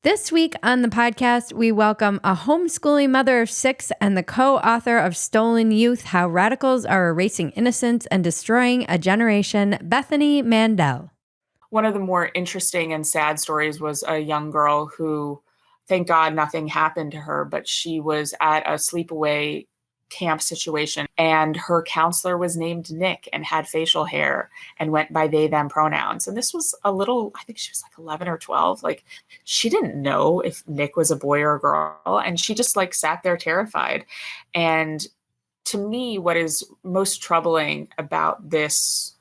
This week on the podcast, we welcome a homeschooling mother of 6 and the co-author of Stolen Youth, How Radicals Are Erasing Innocence and Destroying a Generation, Bethany Mandel. One of the more interesting and sad stories was a young girl who, thank God, nothing happened to her, but she was at a sleepaway camp situation and her counselor was named Nick and had facial hair and went by they, them pronouns. And this was a little, I think she was like 11 or 12. Like she didn't know if Nick was a boy or a girl. And she just like sat there terrified. And to me, what is most troubling about this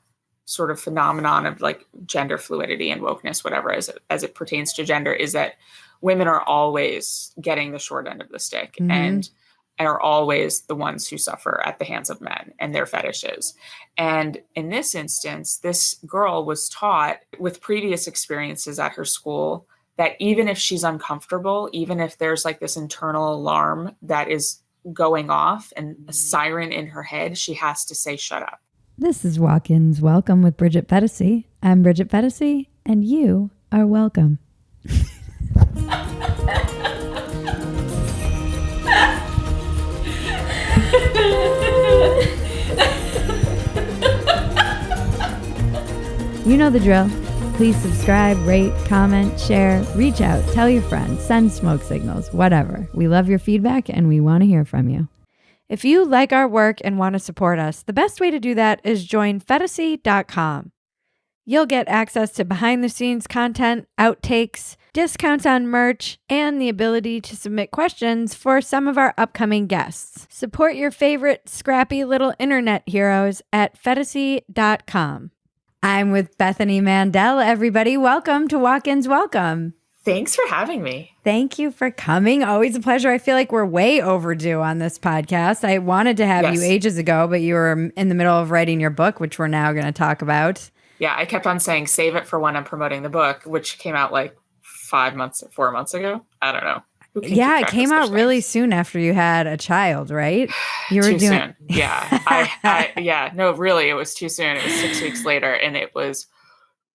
sort of phenomenon of like gender fluidity and wokeness, whatever, as it pertains to gender, is that women are always getting the short end of the stick and are always the ones who suffer at the hands of men and their fetishes. And in this instance, this girl was taught with previous experiences at her school that even if she's uncomfortable, even if there's like this internal alarm that is going off and a siren in her head, she has to say, shut up. This is Walk-Ins Welcome with Bridget Phetasy. I'm Bridget Phetasy, and you are welcome. You know the drill. Please subscribe, rate, comment, share, reach out, tell your friends, send smoke signals, whatever. We love your feedback and we want to hear from you. If you like our work and want to support us, the best way to do that is join Phetasy.com. You'll get access to behind-the-scenes content, outtakes, discounts on merch, and the ability to submit questions for some of our upcoming guests. Support your favorite scrappy little internet heroes at Phetasy.com. I'm with Bethany Mandel, everybody. Welcome to Walk-Ins Welcome. Thanks for having me. Thank you for coming. Always a pleasure. I feel like we're way overdue on this podcast. I wanted to have you ages ago, but you were in the middle of writing your book, which we're now going to talk about. Yeah, I kept on saying, save it for when I'm promoting the book, which came out like 4 months ago. I don't know. Yeah, it came out really soon after you had a child, right? You were too soon. Yeah. No, really, it was too soon. It was 6 weeks later, and it was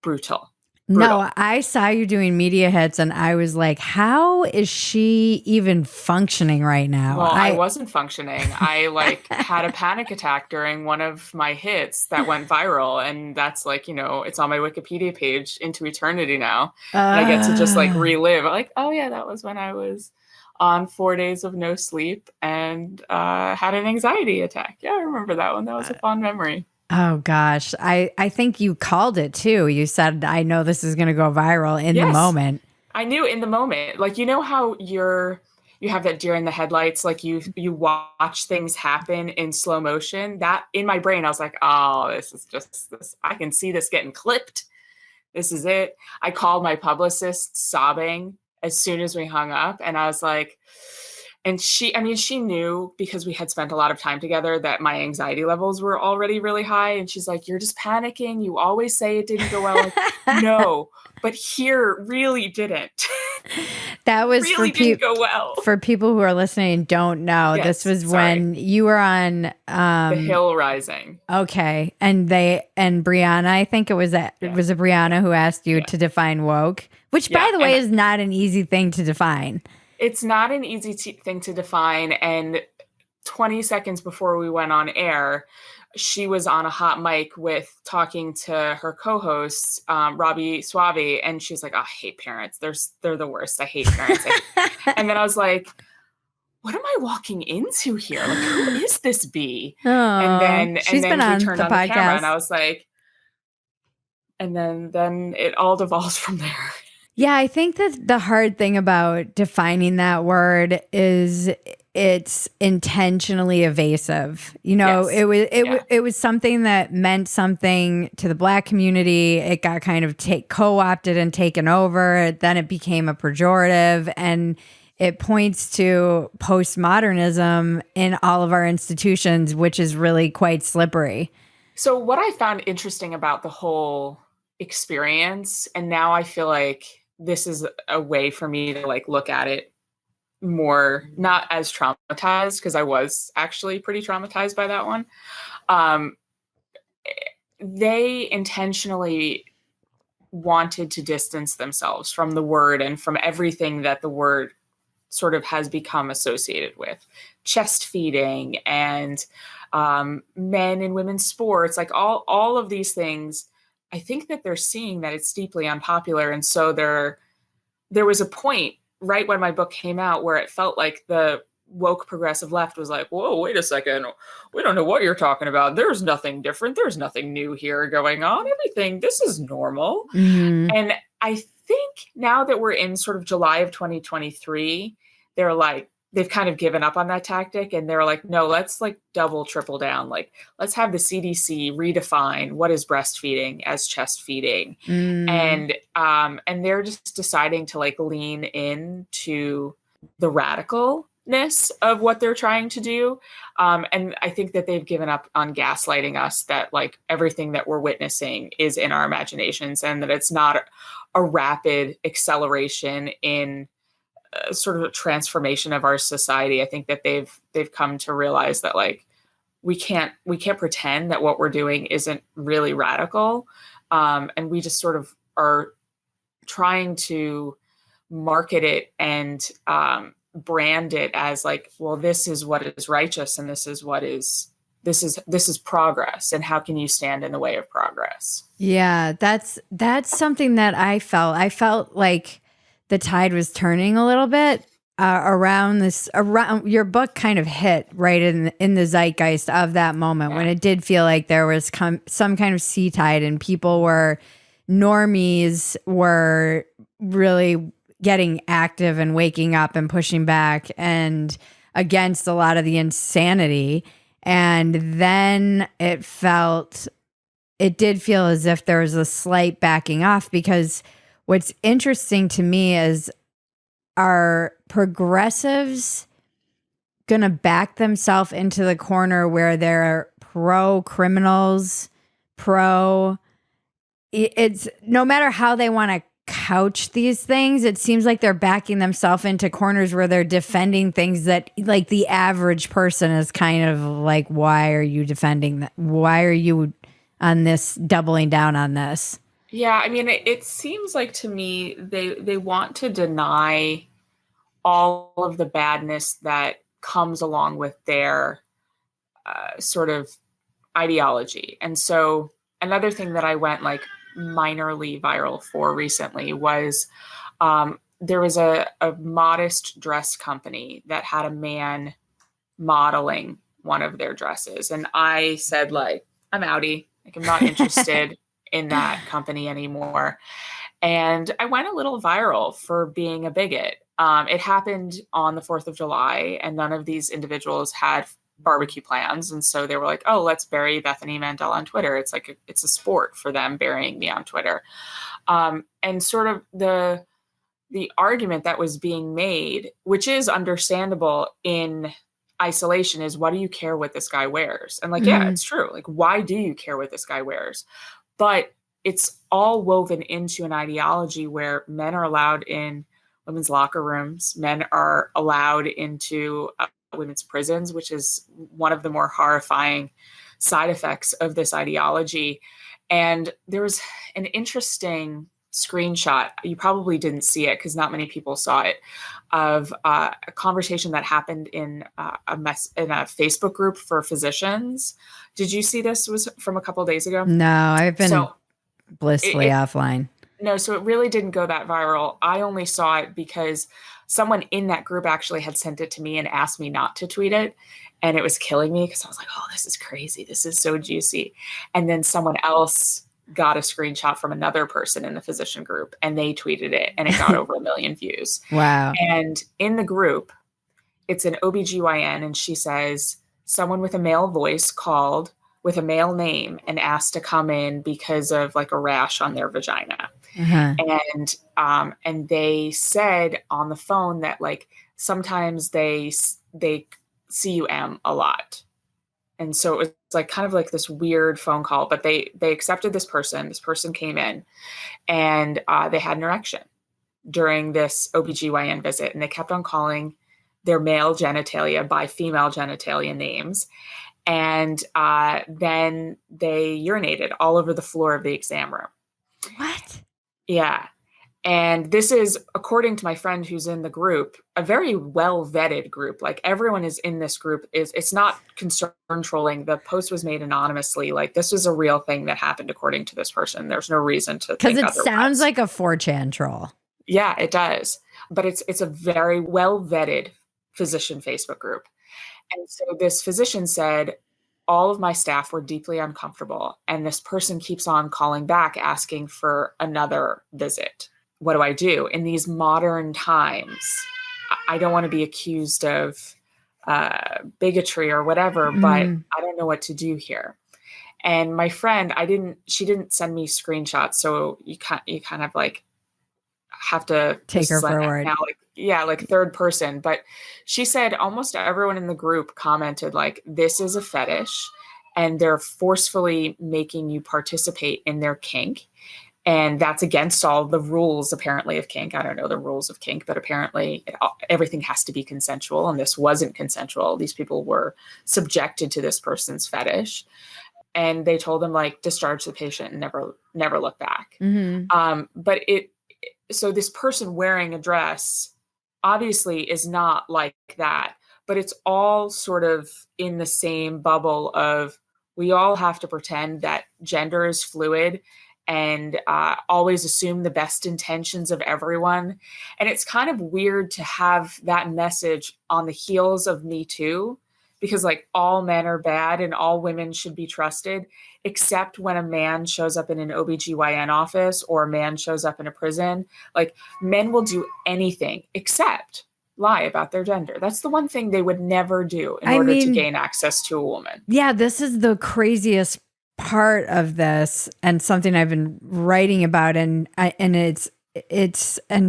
brutal. No, I saw you doing media hits, and I was like, how is she even functioning right now? Well, I wasn't functioning. I like had a panic attack during one of my hits that went viral, and that's like, it's on my Wikipedia page into eternity now. And I get to just like relive. Like, oh yeah, that was when I was on 4 days of no sleep and had an anxiety attack. Yeah, I remember that one. That was a fond memory. Oh, gosh. I think you called it, too. You said, I know this is going to go viral in the moment. I knew in the moment. Like, you know how you have that deer in the headlights, like you watch things happen in slow motion? That in my brain, I was like, oh, this is just this. I can see this getting clipped. This is it. I called my publicist sobbing as soon as we hung up. And I was like, and she knew because we had spent a lot of time together that my anxiety levels were already really high. And she's like, you're just panicking. You always say it didn't go well. Like, no, but here really didn't. That was really didn't go well. For people who are listening and don't know, this was when you were on The Hill Rising. Okay. And Brianna, I think it was a Brianna who asked you to define woke, which by the way is not an easy thing to define. It's not an easy thing to define. And 20 seconds before we went on air, she was on a hot mic talking to her co-host, Robbie Suave. And she's like, oh, I hate parents. They're the worst. I hate parents. And then I was like, what am I walking into here? Like, who is this bee? Oh, and then we turned on the podcast. Camera and I was like, and then it all devolves from there. Yeah, I think that the hard thing about defining that word is it's intentionally evasive. It was something that meant something to the Black community. It got kind of co-opted and taken over. Then it became a pejorative, and it points to postmodernism in all of our institutions, which is really quite slippery. So what I found interesting about the whole experience, and now I feel like this is a way for me to like look at it more, not as traumatized, because I was actually pretty traumatized by that one. They intentionally wanted to distance themselves from the word and from everything that the word sort of has become associated with. Chest feeding and men and women's sports, like all of these things. I think that they're seeing that it's deeply unpopular. And so there was a point right when my book came out where it felt like the woke progressive left was like, whoa, wait a second. We don't know what you're talking about. There's nothing different. There's nothing new here going on. Everything, this is normal. Mm-hmm. And I think now that we're in sort of July of 2023, they're like, they've kind of given up on that tactic. And they're like, no, let's like double, triple down. Like, let's have the CDC redefine what is breastfeeding as chest feeding. And they're just deciding to like lean into the radicalness of what they're trying to do. And I think that they've given up on gaslighting us that like everything that we're witnessing is in our imaginations and that it's not a rapid acceleration in sort of a transformation of our society. I think that they've come to realize that like we can't pretend that what we're doing isn't really radical. And we just sort of are trying to market it and brand it as like, well, this is what is righteous and this is progress, and how can you stand in the way of progress? Yeah, that's something that I felt like the tide was turning a little bit around your book kind of hit right in the zeitgeist of that moment when it did feel like there was some kind of sea tide and normies were really getting active and waking up and pushing back and against a lot of the insanity. And then it did feel as if there was a slight backing off, because what's interesting to me is, are progressives going to back themselves into the corner where they're pro criminals, it's no matter how they want to couch these things, it seems like they're backing themselves into corners where they're defending things that like the average person is kind of like, why are you defending that? Why are you on this, doubling down on this? Yeah, I mean, it seems like to me they want to deny all of the badness that comes along with their sort of ideology. And so another thing that I went like minorly viral for recently was there was a modest dress company that had a man modeling one of their dresses. And I said, like, I'm outie. Like, I'm not interested in that company anymore. And I went a little viral for being a bigot. It happened on the 4th of July, and none of these individuals had barbecue plans. And so they were like, oh, let's bury Bethany Mandel on Twitter. It's like, it's a sport for them burying me on Twitter. And sort of the argument that was being made, which is understandable in isolation, is what do you care what this guy wears? And like, yeah, it's true. Like, why do you care what this guy wears? But it's all woven into an ideology where men are allowed in women's locker rooms. Men are allowed into women's prisons, which is one of the more horrifying side effects of this ideology. And there was an interesting screenshot, you probably didn't see it because not many people saw it, of a conversation that happened in a Facebook group for physicians. Did you see this? It was from a couple of days ago. No, I've been blissfully offline. No, so it really didn't go that viral. I only saw it because someone in that group actually had sent it to me and asked me not to tweet it. And it was killing me because I was like, oh, this is crazy. This is so juicy. And then someone else got a screenshot from another person in the physician group and they tweeted it and it got over 1 million views. Wow. And in the group, it's an OBGYN and she says, someone with a male voice called with a male name and asked to come in because of like a rash on their vagina. And they said on the phone that like sometimes they cum a lot. And so it was like kind of like this weird phone call, but they accepted this person. This person came in and they had an erection during this OBGYN visit. And they kept on calling their male genitalia by female genitalia names. And then they urinated all over the floor of the exam room. What? Yeah. And this is, according to my friend who's in the group, a very well vetted group. Like everyone is in this group it's not concern trolling. The post was made anonymously. Like this was a real thing that happened according to this person. There's no reason to think Because it otherwise. sounds like a 4chan troll. Yeah, it does. But it's a very well vetted physician Facebook group. And so this physician said, all of my staff were deeply uncomfortable. And this person keeps on calling back asking for another visit. What do I do in these modern times? I don't want to be accused of bigotry or whatever, but I don't know what to do here. And my friend, she didn't send me screenshots. So you kind of like have to take her for a word. Now, like third person. But she said almost everyone in the group commented like, this is a fetish and they're forcefully making you participate in their kink. And that's against all the rules, apparently, of kink. I don't know the rules of kink, but apparently everything has to be consensual. And this wasn't consensual. These people were subjected to this person's fetish. And they told them, like, discharge the patient and never look back. But so this person wearing a dress obviously is not like that. But it's all sort of in the same bubble of we all have to pretend that gender is fluid and always assume the best intentions of everyone. And it's kind of weird to have that message on the heels of Me Too, because like all men are bad and all women should be trusted, except when a man shows up in an OBGYN office or a man shows up in a prison. Like men will do anything except lie about their gender. That's the one thing they would never do in order to gain access to a woman. Yeah, this is the craziest part of this, and something I've been writing about, and it's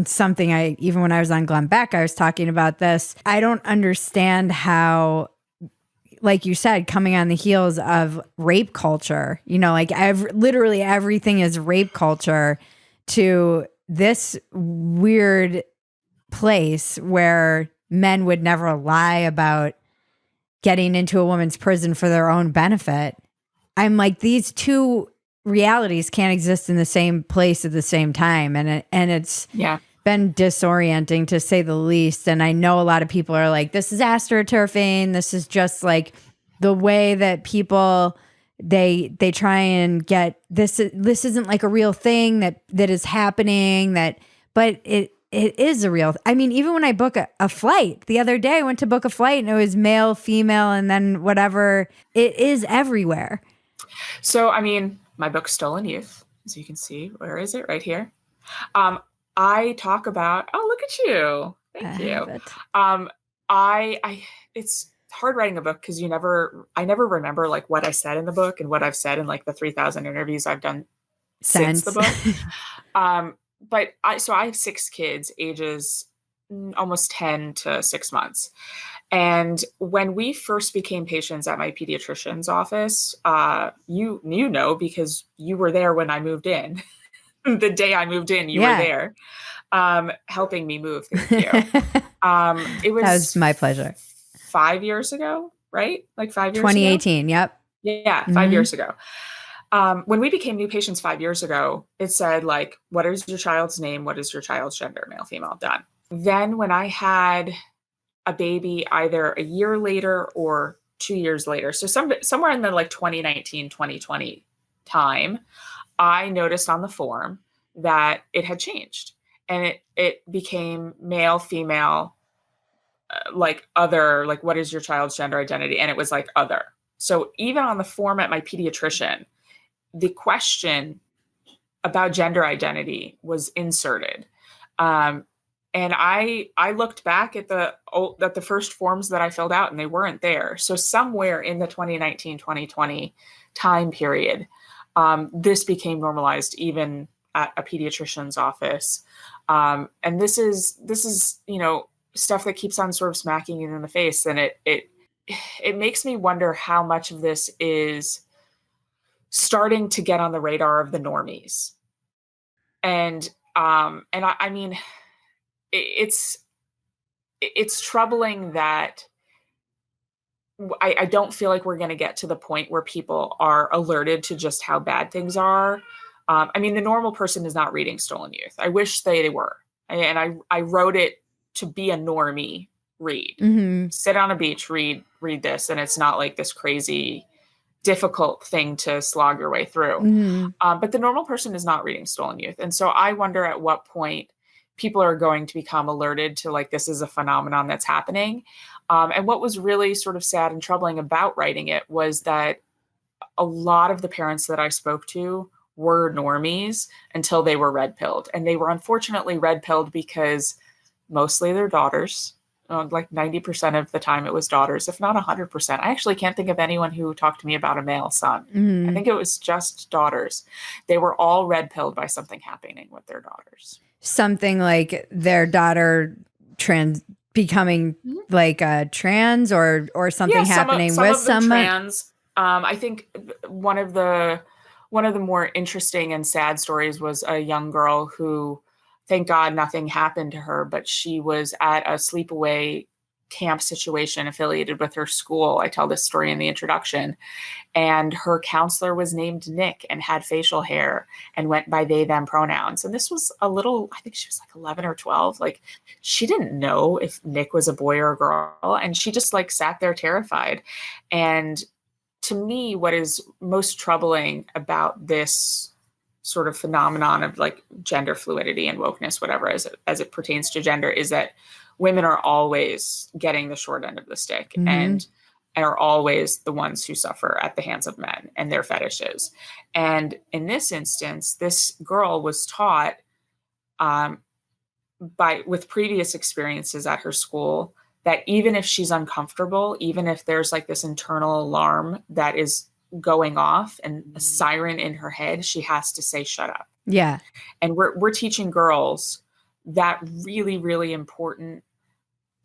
something I, even when I was on Glenn Beck, I was talking about this. I don't understand how, like you said, coming on the heels of rape culture, like literally everything is rape culture, to this weird place where men would never lie about getting into a woman's prison for their own benefit. I'm like, these two realities can't exist in the same place at the same time. And it's been disorienting, to say the least. And I know a lot of people are like, this is astroturfing. This is just like the way that people, they try and get this isn't like a real thing that is happening, but it is a real, I mean, even when I book a flight the other day, I went to book a flight and it was male, female, and then whatever. It is everywhere. So, I mean, my book, Stolen Youth, as you can see, where is it? Right here. I talk about, oh, look at you. Thank you. It's hard writing a book because I never remember like what I said in the book and what I've said in like the 3,000 interviews I've done since the book. But I have 6 kids, ages almost 10 to 6 months. And when we first became patients at my pediatrician's office, you know, because you were there when I moved in. The day I moved in, you were there, helping me move. Thank you. That was my pleasure. 5 years ago, right? Like 5 years 2018, ago? Yep. Yeah, 5 years ago. When we became new patients 5 years ago, it said like, what is your child's name? What is your child's gender? Male, female, done. Then when I had a baby either a year later or 2 years later, so somewhere in the like 2019, 2020 time, I noticed on the form that it had changed and it became male, female, like other, like what is your child's gender identity? And it was like other. So even on the form at my pediatrician, the question about gender identity was inserted. And I looked back at the first forms that I filled out and they weren't there. So somewhere in the 2019, 2020 time period, this became normalized even at a pediatrician's office. And this is, you know, stuff that keeps on sort of smacking you in the face. And it makes me wonder how much of this is starting to get on the radar of the normies. And I mean, it's troubling that I don't feel like we're going to get to the point where people are alerted to just how bad things are. I mean, the normal person is not reading Stolen Youth. I wish they were. And I wrote it to be a normie read. Mm-hmm. Sit on a beach, read this, and it's not like this crazy, difficult thing to slog your way through. Mm-hmm. But the normal person is not reading Stolen Youth. And so I wonder at what point people are going to become alerted to like, this is a phenomenon that's happening. And what was really sort of sad and troubling about writing it was that a lot of the parents that I spoke to were normies until they were red pilled. And they were unfortunately red pilled because mostly their daughters, like 90% of the time it was daughters, if not 100%. I actually can't think of anyone who talked to me about a male son. Mm-hmm. I think it was just daughters. They were all red pilled by something happening with their daughters. Something like their daughter becoming like trans or something happening with someone. Trans. I think one of the more interesting and sad stories was a young girl who, thank God, nothing happened to her, but she was at a sleepaway camp situation affiliated with her school. I tell this story in the introduction. And her counselor was named Nick and had facial hair and went by they, them pronouns. And this was I think she was like 11 or 12. Like, she didn't know if Nick was a boy or a girl. And she just like sat there terrified. And to me, what is most troubling about this sort of phenomenon of like gender fluidity and wokeness, whatever, as it pertains to gender, is that women are always getting the short end of the stick and are always the ones who suffer at the hands of men and their fetishes. And in this instance, this girl was taught with previous experiences at her school that even if she's uncomfortable, even if there's like this internal alarm that is going off and a siren in her head, she has to say, shut up. Yeah. And we're teaching girls that really, really important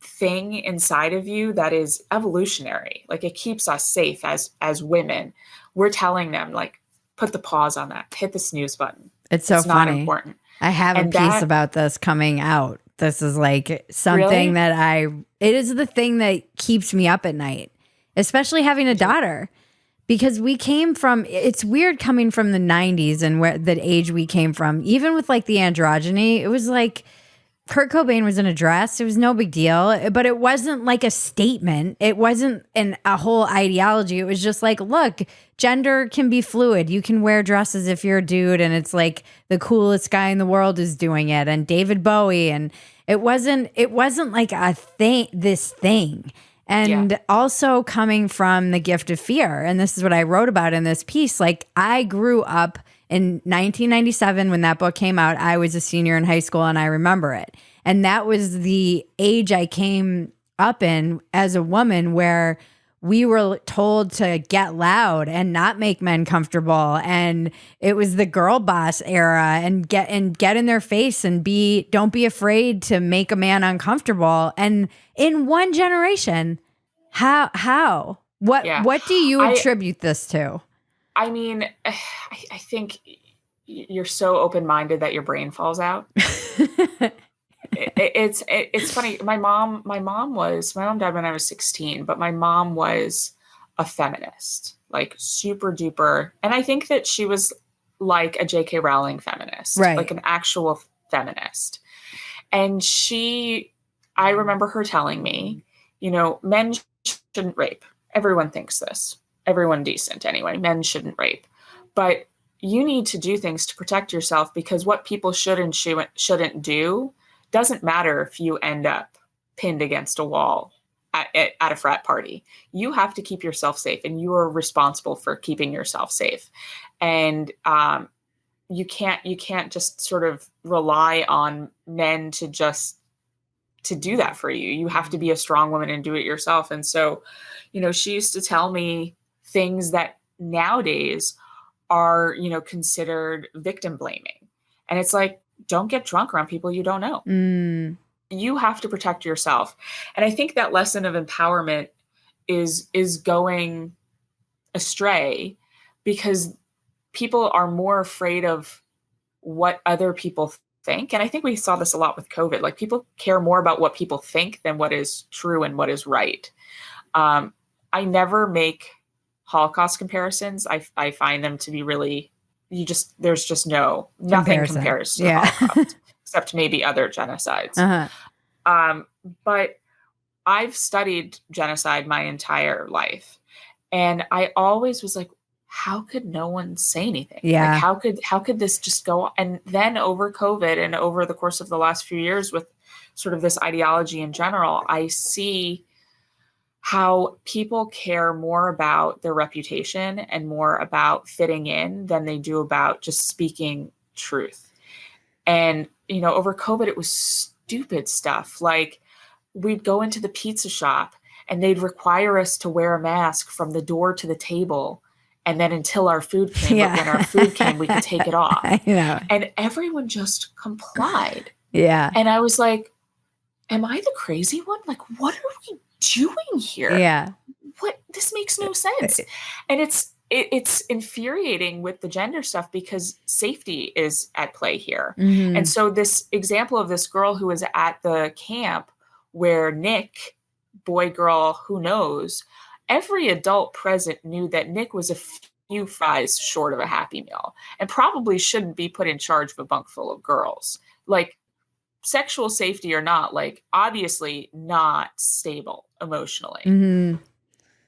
thing inside of you that is evolutionary. Like, it keeps us safe as women. We're telling them, like, put the pause on that, hit the snooze button. It's so funny. Not important. I have a piece about this coming out. This is like something that it is the thing that keeps me up at night, especially having a daughter, because we came from, it's weird coming from the 90s and where the age we came from, even with like the androgyny, it was like Kurt Cobain was in a dress. It was no big deal, but it wasn't like a statement. It wasn't a whole ideology. It was just like, look, gender can be fluid. You can wear dresses if you're a dude, and it's like the coolest guy in the world is doing it. And David Bowie, and it wasn't like a thing, this thing. And also coming from the gift of fear. And this is what I wrote about in this piece. Like, I grew up in 1997 when that book came out. I was a senior in high school, and I remember it. And that was the age I came up in as a woman, where we were told to get loud and not make men comfortable. And it was the girl boss era, and get in their face and don't be afraid to make a man uncomfortable. And in one generation, what do you attribute this to? I mean, I think you're so open-minded that your brain falls out. It's funny. My mom died when I was 16, but my mom was a feminist, like super duper. And I think that she was like a J.K. Rowling feminist, right? Like an actual feminist. And I remember her telling me, men shouldn't rape. Everyone thinks this. Everyone decent anyway. Men shouldn't rape. But you need to do things to protect yourself, because what people should and shouldn't do doesn't matter if you end up pinned against a wall at a frat party. You have to keep yourself safe, and you are responsible for keeping yourself safe. And you can't just sort of rely on men to do that for you. You have to be a strong woman and do it yourself. And so, she used to tell me things that nowadays are, considered victim blaming. And it's like, don't get drunk around people you don't know. You have to protect yourself. And I think that lesson of empowerment is going astray, because people are more afraid of what other people think. And I think we saw this a lot with COVID. Like, people care more about what people think than what is true and what is right. I never make Holocaust comparisons. I find them to be really there's just nothing Comparison. compares to the Holocaust, except maybe other genocides. But I've studied genocide my entire life, and I always was like, how could no one say anything? Yeah. Like, how could this just go on? And then over COVID and over the course of the last few years with sort of this ideology in general, I see how people care more about their reputation and more about fitting in than they do about just speaking truth. And, over COVID, it was stupid stuff. Like, we'd go into the pizza shop and they'd require us to wear a mask from the door to the table. And then until our food came, but when our food came, we could take it off. I know. And everyone just complied. Yeah. And I was like, am I the crazy one? Like, what are we doing here? Yeah. This makes no sense. And it's infuriating with the gender stuff because safety is at play here. Mm-hmm. And so this example of this girl who was at the camp where Nick, boy, girl, who knows, every adult present knew that Nick was a few fries short of a Happy Meal and probably shouldn't be put in charge of a bunk full of girls. Like, sexual safety or not, like, obviously not stable emotionally. Mm-hmm.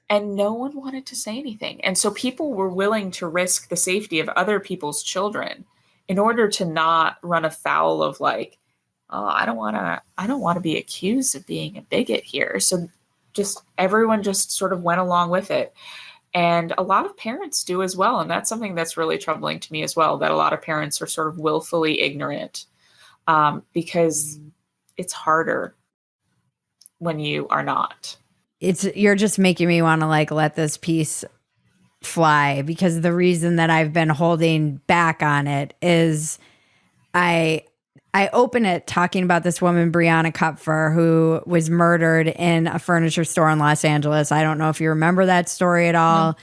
And no one wanted to say anything. And so people were willing to risk the safety of other people's children in order to not run afoul of, like, oh, I don't want to be accused of being a bigot here. So everyone just sort of went along with it. And a lot of parents do as well. And that's something that's really troubling to me as well, that a lot of parents are sort of willfully ignorant, because it's harder when you are not. You're just making me want to like let this piece fly, because the reason that I've been holding back on it is I open it talking about this woman, Breonna Kupfer, who was murdered in a furniture store in Los Angeles. I don't know if you remember that story at all. No.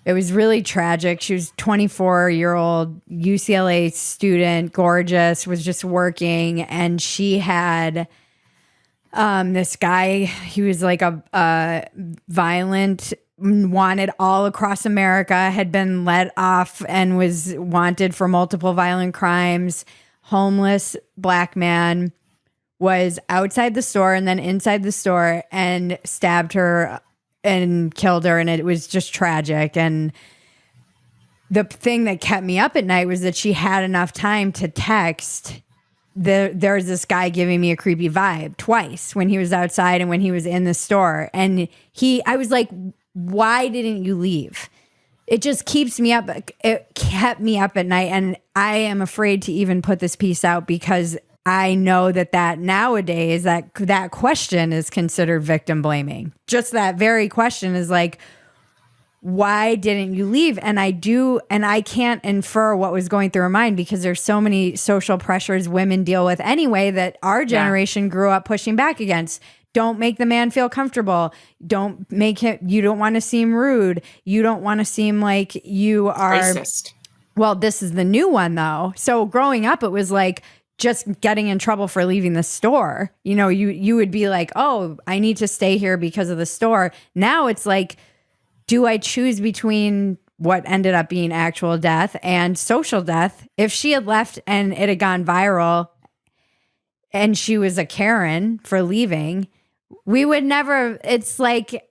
It was really tragic. She was 24-year-old UCLA student, gorgeous, was just working. And she had this guy, he was like a violent, wanted all across America, had been let off and was wanted for multiple violent crimes. Homeless black man, was outside the store and then inside the store and stabbed her and killed her. And it was just tragic. And the thing that kept me up at night was that she had enough time to text. There's this guy giving me a creepy vibe twice, when he was outside and when he was in the store. And I was like, why didn't you leave? It just keeps me up. It kept me up at night. And I am afraid to even put this piece out, because I know that nowadays that question is considered victim blaming. Just that very question is like, why didn't you leave? And I can't infer what was going through her mind, because there's so many social pressures women deal with anyway that our generation grew up pushing back against. Don't make the man feel comfortable. Don't make him, you don't want to seem rude. You don't want to seem like you are racist. Well, this is the new one though. So growing up, it was like just getting in trouble for leaving the store. You know, you would be like, oh, I need to stay here because of the store. Now it's like, do I choose between what ended up being actual death and social death? If she had left and it had gone viral and she was a Karen for leaving, we would never, it's like,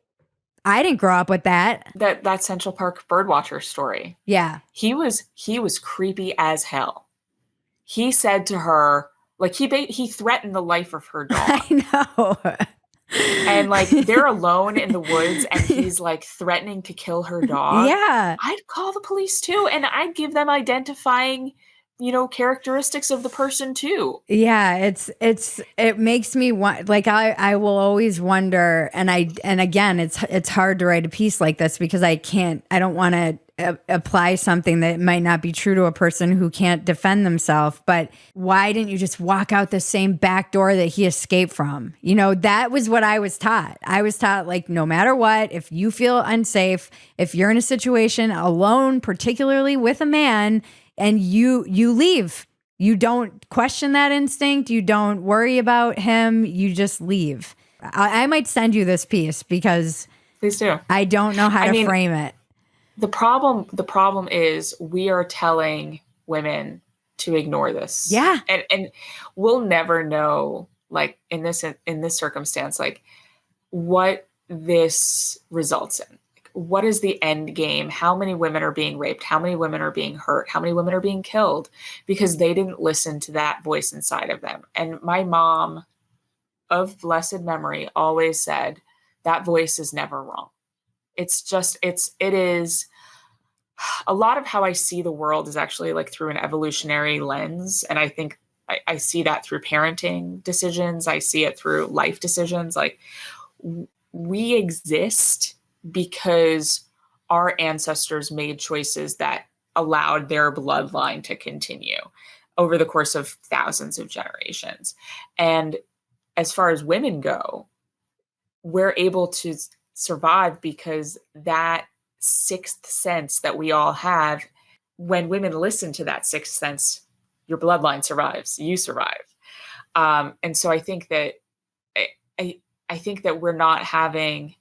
I didn't grow up with that. That Central Park birdwatcher story. Yeah. He was creepy as hell. He said to her, like, he threatened the life of her dog. I know. And like, they're alone in the woods and he's like threatening to kill her dog. Yeah. I'd call the police too. And I'd give them identifying, characteristics of the person too. Yeah. It makes me want, like, I will always wonder. And again, it's hard to write a piece like this because I don't want to apply something that might not be true to a person who can't defend themselves. But why didn't you just walk out the same back door that he escaped from? That was what I was taught. I was taught, like, no matter what, if you feel unsafe, if you're in a situation alone, particularly with a man, and you leave, you don't question that instinct. You don't worry about him. You just leave. I might send you this piece because please do. I don't know how to frame it. the problem is we are telling women to ignore this. Yeah. And we'll never know, like in this circumstance, like what this results in. Like, what is the end game? How many women are being raped? How many women are being hurt? How many women are being killed because they didn't listen to that voice inside of them? And my mom, of blessed memory, always said that voice is never wrong. It is a lot of how I see the world is actually like through an evolutionary lens. And I think I see that through parenting decisions. I see it through life decisions. Like we exist because our ancestors made choices that allowed their bloodline to continue over the course of thousands of generations. And as far as women go, we're able to survive because that sixth sense that we all have, when women listen to that sixth sense, your bloodline survives, you survive. And so I think that I think that we're not having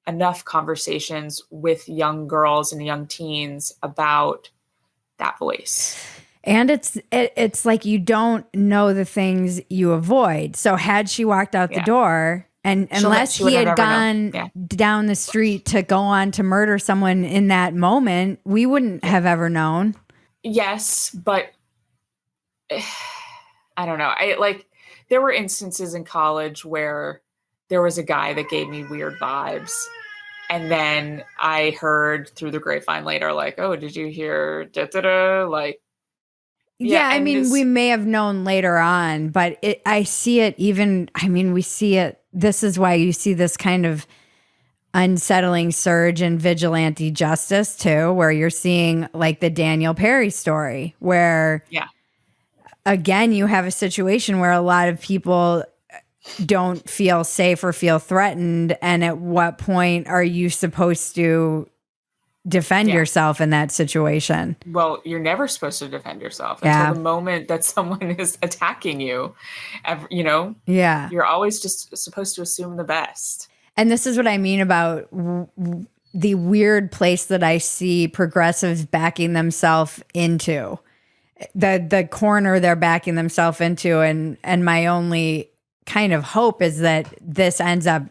enough conversations with young girls and young teens about that voice. And it's like you don't know the things you avoid. So had she walked out the door, and unless he had gone down the street to go on to murder someone in that moment, we wouldn't have ever known. Yes, but I don't know. There were instances in college where there was a guy that gave me weird vibes. And then I heard through the grapevine later, like, oh, did you hear da-da-da? Like, yeah, I mean, we may have known later on, but I see it even, I mean, we see it. This is why you see this kind of unsettling surge in vigilante justice too, where you're seeing like the Daniel Perry story, where again, you have a situation where a lot of people don't feel safe or feel threatened. And at what point are you supposed to defend yourself in that situation? Well, you're never supposed to defend yourself until the moment that someone is attacking you. You know? Yeah. You're always just supposed to assume the best. And this is what I mean about the weird place that I see progressives backing themselves into. The corner they're backing themselves into. And my only kind of hope is that this ends up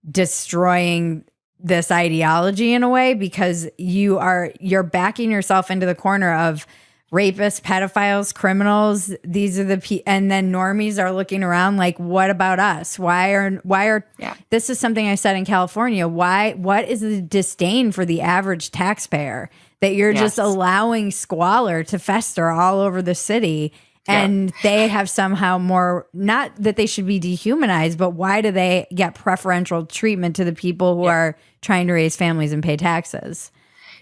destroying this ideology in a way, because you're backing yourself into the corner of rapists, pedophiles, criminals. These are and then normies are looking around like, what about us? Why are this is something I said in California. What is the disdain for the average taxpayer that you're just allowing squalor to fester all over the city? And they have somehow more, not that they should be dehumanized, but why do they get preferential treatment to the people who are trying to raise families and pay taxes?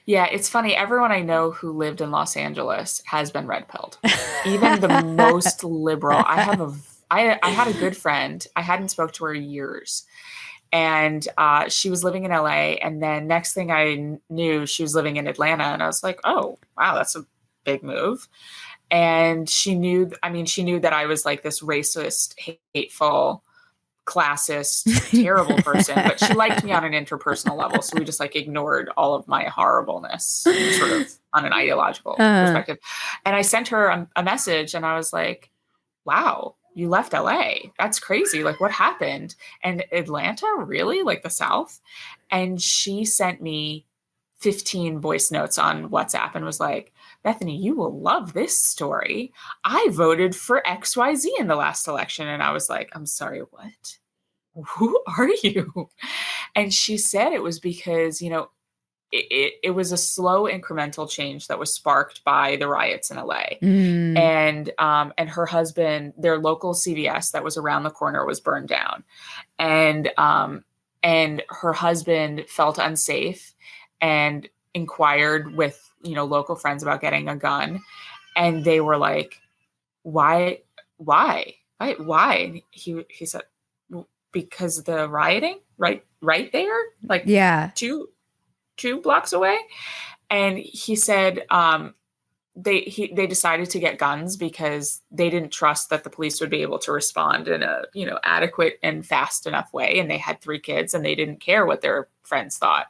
Yeah, it's funny. Everyone I know who lived in Los Angeles has been red pilled. Even the most liberal. I had a good friend. I hadn't spoke to her in years. And she was living in LA. And then next thing I knew, she was living in Atlanta. And I was like, oh, wow, that's a big move. And she knew that I was like this racist, hateful, classist, terrible person, but she liked me on an interpersonal level. So we just like ignored all of my horribleness sort of on an ideological perspective. And I sent her a message and I was like, wow, you left LA. That's crazy. Like, what happened? And Atlanta, really? Like the South? And she sent me 15 voice notes on WhatsApp and was like, Bethany, you will love this story. I voted for XYZ in the last election. And I was like, I'm sorry, what? Who are you? And she said it was because, you know, it was a slow incremental change that was sparked by the riots in LA. And her husband, their local CVS that was around the corner, was burned down. And her husband felt unsafe and inquired with, you know, local friends about getting a gun. And they were like, why? And he said, because of the rioting right there, like two blocks away. And he said, they decided to get guns because they didn't trust that the police would be able to respond in a, you know, adequate and fast enough way. And they had 3 kids and they didn't care what their friends thought.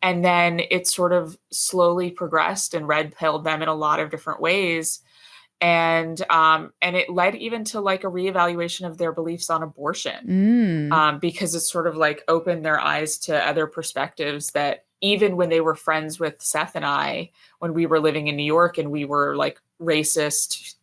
And then it sort of slowly progressed and red pilled them in a lot of different ways. And it led even to like a reevaluation of their beliefs on abortion, because it sort of like opened their eyes to other perspectives that even when they were friends with Seth and I, when we were living in New York and we were like racist,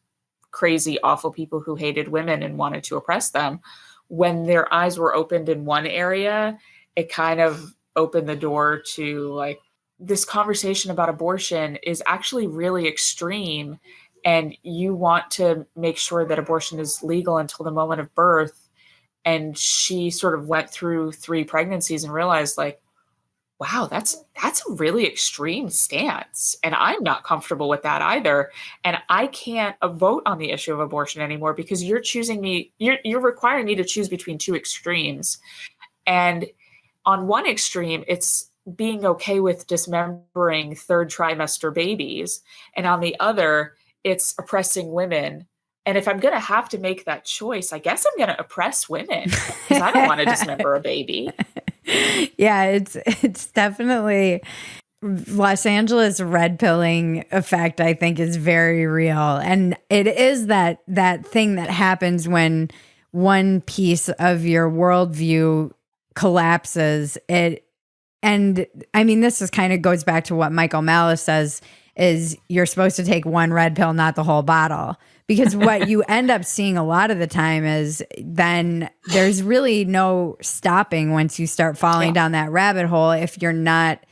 crazy, awful people who hated women and wanted to oppress them, when their eyes were opened in one area, it kind of opened the door to like, this conversation about abortion is actually really extreme. And you want to make sure that abortion is legal until the moment of birth. And she sort of went through 3 pregnancies and realized like, wow, that's a really extreme stance. And I'm not comfortable with that either. And I can't vote on the issue of abortion anymore because you're requiring me to choose between 2 extremes. And on one extreme, it's being okay with dismembering 3rd trimester babies. And on the other, it's oppressing women. And if I'm going to have to make that choice, I guess I'm going to oppress women because I don't want to dismember a baby. Yeah, it's definitely Los Angeles red pilling effect, I think, is very real. And it is that thing that happens when one piece of your worldview collapses. And I mean, this is kind of goes back to what Michael Malice says, is you're supposed to take one red pill, not the whole bottle. Because what you end up seeing a lot of the time is then there's really no stopping once you start falling down that rabbit hole if you're not.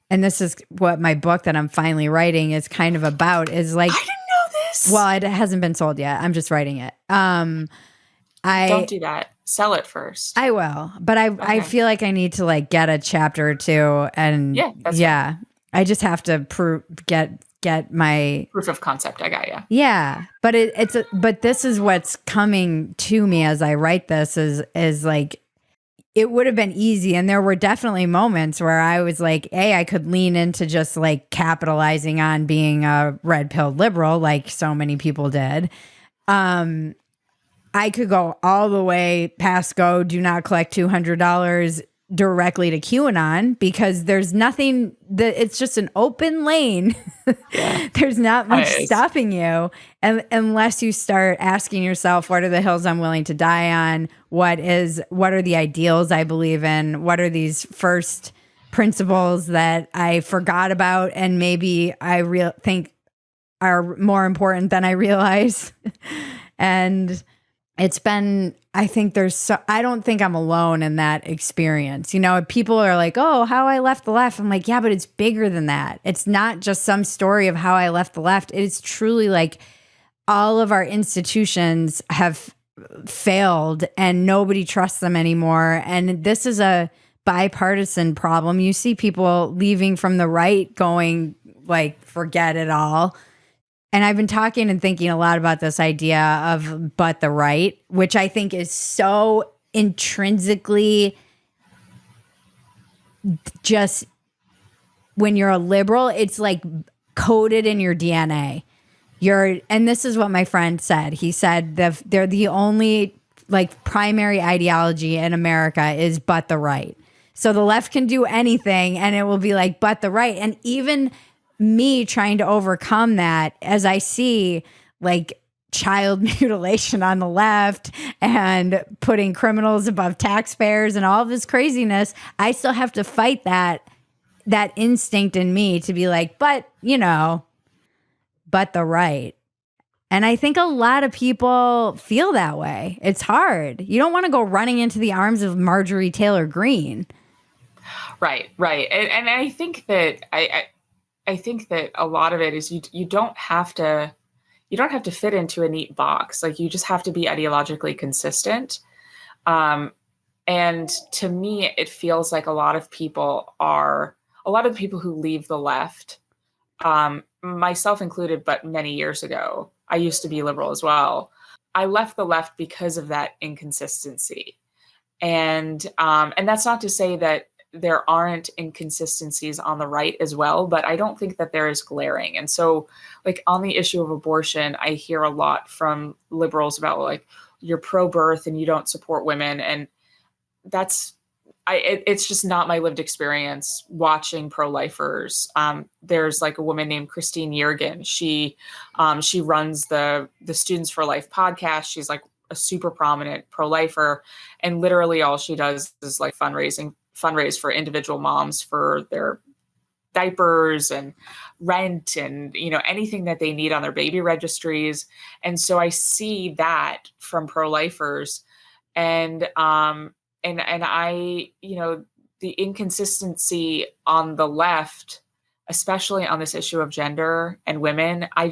And this is what my book that I'm finally writing is kind of about, is like, I didn't know this. Well, it hasn't been sold yet. I'm just writing it. Don't do that. Sell it first. I will. But I feel like I need to like get a chapter or 2. And I just have to get my proof of concept. I got you. Yeah. But but this is what's coming to me as I write this is like, it would have been easy. And there were definitely moments where I was like, I could lean into just like capitalizing on being a red pill liberal, like so many people did. I could go all the way past do not collect $200 directly to QAnon because there's nothing that it's just an open lane. There's not much stopping you unless you start asking yourself, what are the hills I'm willing to die on? What are the ideals I believe in? What are these first principles that I forgot about and maybe I think are more important than I realize? And it's been, I don't think I'm alone in that experience. You know, people are like, oh, how I left the left. I'm like, yeah, but it's bigger than that. It's not just some story of how I left the left. It's truly like all of our institutions have failed and nobody trusts them anymore. And this is a bipartisan problem. You see people leaving from the right going like, forget it all. And I've been talking and thinking a lot about this idea of but the right, which I think is so intrinsically just when you're a liberal, it's like coded in your DNA. And this is what my friend said. He said they're the only like primary ideology in America is but the right. So the left can do anything and it will be like but the right. And even me trying to overcome that as I see like child mutilation on the left and putting criminals above taxpayers and all of this craziness, I still have to fight that instinct in me to be like, but the right. And I think a lot of people feel that way. It's hard. You don't want to go running into the arms of Marjorie Taylor Greene. Right. And I think that I think that a lot of it is you don't have to fit into a neat box. Like you just have to be ideologically consistent. And to me, it feels like a lot of the people who leave the left, myself included, but many years ago, I used to be liberal as well. I left the left because of that inconsistency. And that's not to say that there aren't inconsistencies on the right as well, but I don't think that they're as glaring. And so like on the issue of abortion, I hear a lot from liberals about like you're pro-birth and you don't support women. And that's it's just not my lived experience watching pro-lifers. There's like a woman named Christine Yergin. She runs the Students for Life podcast. She's like a super prominent pro-lifer, and literally all she does is like fundraise for individual moms for their diapers and rent and, you know, anything that they need on their baby registries. And so I see that from pro-lifers, and I, you know, the inconsistency on the left, especially on this issue of gender and women, I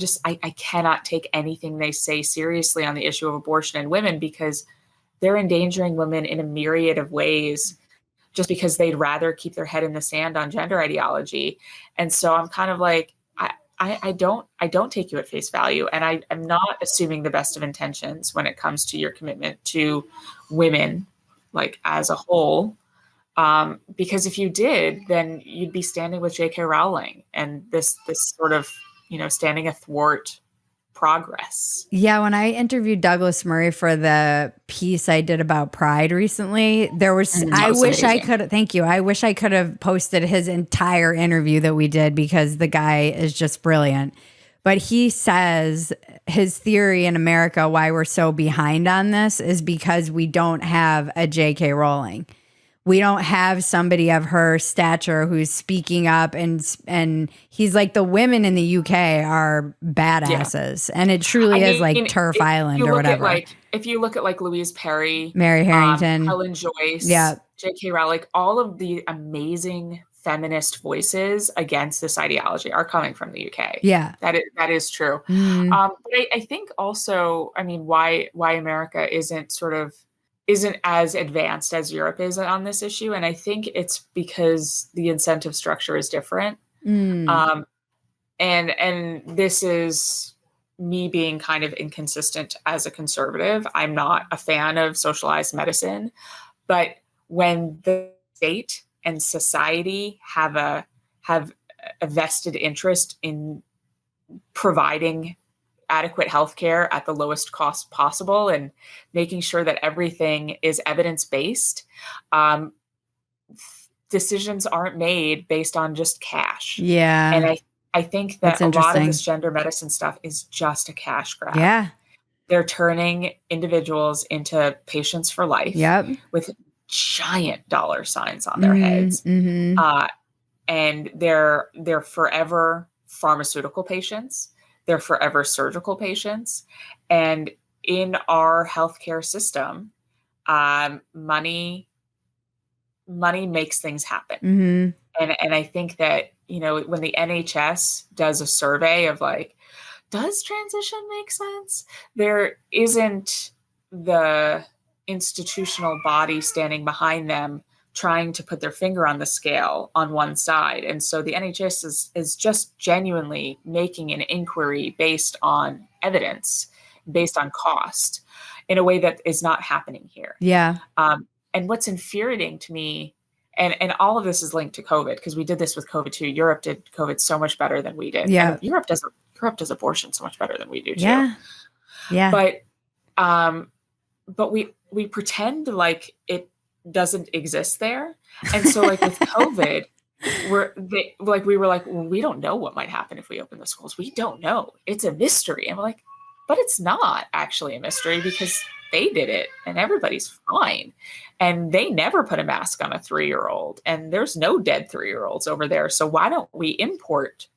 cannot take anything they say seriously on the issue of abortion and women, because they're endangering women in a myriad of ways just because they'd rather keep their head in the sand on gender ideology. And so I'm kind of like, I don't take you at face value. And I'm not assuming the best of intentions when it comes to your commitment to women, like as a whole. Because if you did, then you'd be standing with J.K. Rowling and this sort of, you know, standing athwart progress. Yeah, when I interviewed Douglas Murray for the piece I did about Pride recently, there was, I wish amazing. I could, thank you. I wish I could have posted his entire interview that we did, because the guy is just brilliant. But he says his theory in America, why we're so behind on this, is because we don't have a J.K. Rowling. We don't have somebody of her stature who's speaking up, and he's like, the women in the UK are badasses, and it truly is like Turf Island or whatever. If you look at like Louise Perry, Mary Harrington, Helen Joyce, yeah, J.K. Rowling, all of the amazing feminist voices against this ideology are coming from the UK. Yeah, that is true. But I think also, I mean, why America isn't as advanced as Europe is on this issue. And I think it's because the incentive structure is different. And this is me being kind of inconsistent as a conservative. I'm not a fan of socialized medicine, but when the state and society have a vested interest in providing adequate healthcare at the lowest cost possible and making sure that everything is evidence-based, decisions aren't made based on just cash. Yeah. And I think that a lot of this gender medicine stuff is just a cash grab. Yeah. They're turning individuals into patients for life, yep, with giant dollar signs on their heads. And they're forever pharmaceutical patients. They're forever surgical patients. And in our healthcare system, money makes things happen. And I think that, you know, when the NHS does a survey of like, does transition make sense? There isn't the institutional body standing behind them trying to put their finger on the scale on one side. And so the NHS is just genuinely making an inquiry based on evidence, based on cost, in a way that is not happening here. Yeah. And what's infuriating to me, and all of this is linked to COVID, because we did this with COVID too. Europe did COVID so much better than we did. Yeah. And Europe does abortion so much better than we do too. Yeah. Yeah. But we pretend like it doesn't exist there. And so like with COVID, we were like, well, we don't know what might happen if we open the schools. We don't know. It's a mystery. And we're like, but it's not actually a mystery, because they did it and everybody's fine. And they never put a mask on a 3-year-old, and there's no dead 3-year-olds over there. So why don't we import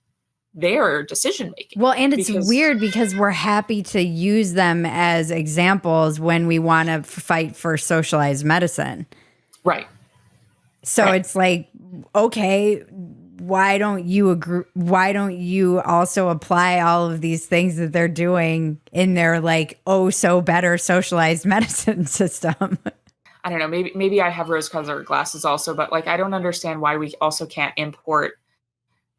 their decision making? Well, and it's weird because we're happy to use them as examples when we want to fight for socialized medicine. Right. So it's like, okay, why don't you agree? Why don't you also apply all of these things that they're doing in their like, oh, so better socialized medicine system? I don't know. Maybe I have rose-colored glasses also, but like, I don't understand why we also can't import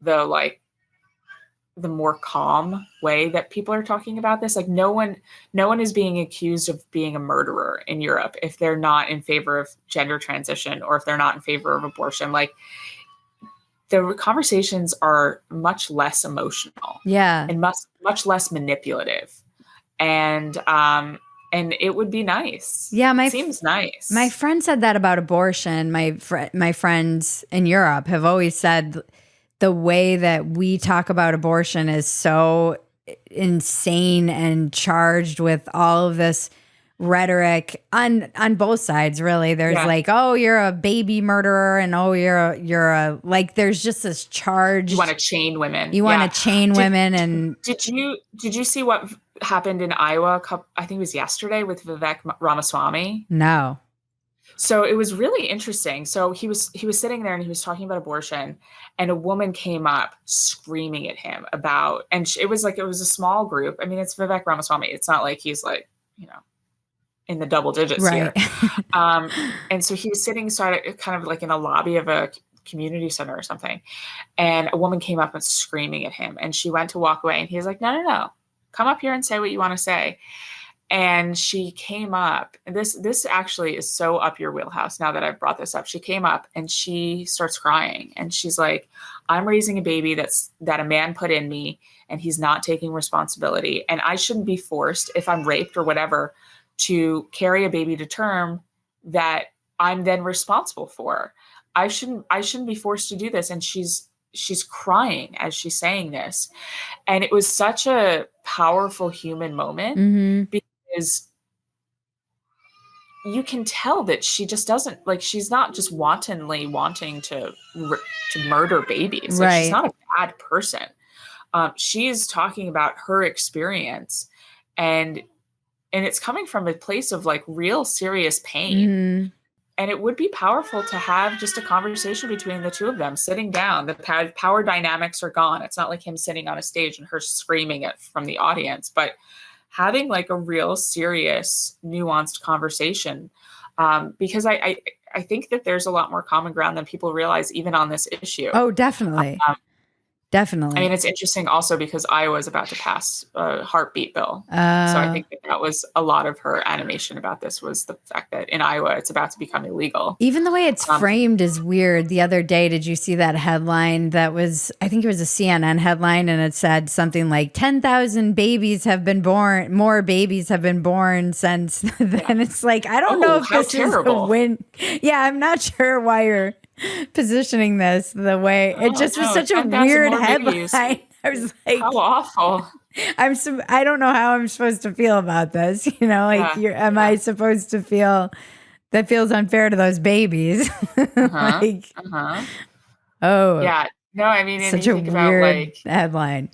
the more calm way that people are talking about this. Like no one is being accused of being a murderer in Europe if they're not in favor of gender transition or if they're not in favor of abortion. Like the conversations are much less emotional. Yeah. And much less manipulative. And and it would be nice. Yeah, It seems nice. my friend said that about abortion. My friends in Europe have always said the way that we talk about abortion is so insane and charged with all of this rhetoric on both sides. Really, there's like, oh, you're a baby murderer, and oh, you're a like. There's just this charge. You want to chain women. You want to chain women. And did you see what happened in Iowa? I think it was yesterday with Vivek Ramaswamy. No. So it was really interesting. So he was sitting there and he was talking about abortion, and a woman came up screaming at him about, and it was a small group. I mean, it's Vivek Ramaswamy. It's not like he's like, in the double digits here. And so he was sitting kind of like in a lobby of a community center or something. And a woman came up and screaming at him, and she went to walk away, and he was like, no, come up here and say what you want to say. And she came up, and this actually is so up your wheelhouse now that I've brought this up. She came up and she starts crying, and she's like, I'm raising a baby that a man put in me, and he's not taking responsibility. And I shouldn't be forced, if I'm raped or whatever, to carry a baby to term that I'm then responsible for. I shouldn't be forced to do this. And she's crying as she's saying this. And it was such a powerful human moment, because you can tell that she just doesn't, like, she's not just wantonly wanting to murder babies. Like, she's not a bad person. She's talking about her experience, and it's coming from a place of like real serious pain. And it would be powerful to have just a conversation between the two of them sitting down. The power dynamics are gone. It's not like him sitting on a stage and her screaming it from the audience, but having like a real serious, nuanced conversation. Because I think that there's a lot more common ground than people realize, even on this issue. Oh, definitely. Definitely. I mean, it's interesting also because Iowa is about to pass a heartbeat bill. So I think that was a lot of her animation about this, was the fact that in Iowa, it's about to become illegal. Even the way it's framed is weird. The other day, did you see that headline that was, I think it was a CNN headline, and it said something like 10,000 babies have been born, more babies have been born since then. It's like, I don't know if this terrible. Is a win. Yeah, I'm not sure why you're positioning this the way it just was such a weird headline. I was like, how awful. I don't know how I'm supposed to feel about this. Am I supposed to feel that feels unfair to those babies? Oh yeah, no, I mean, such a weird headline.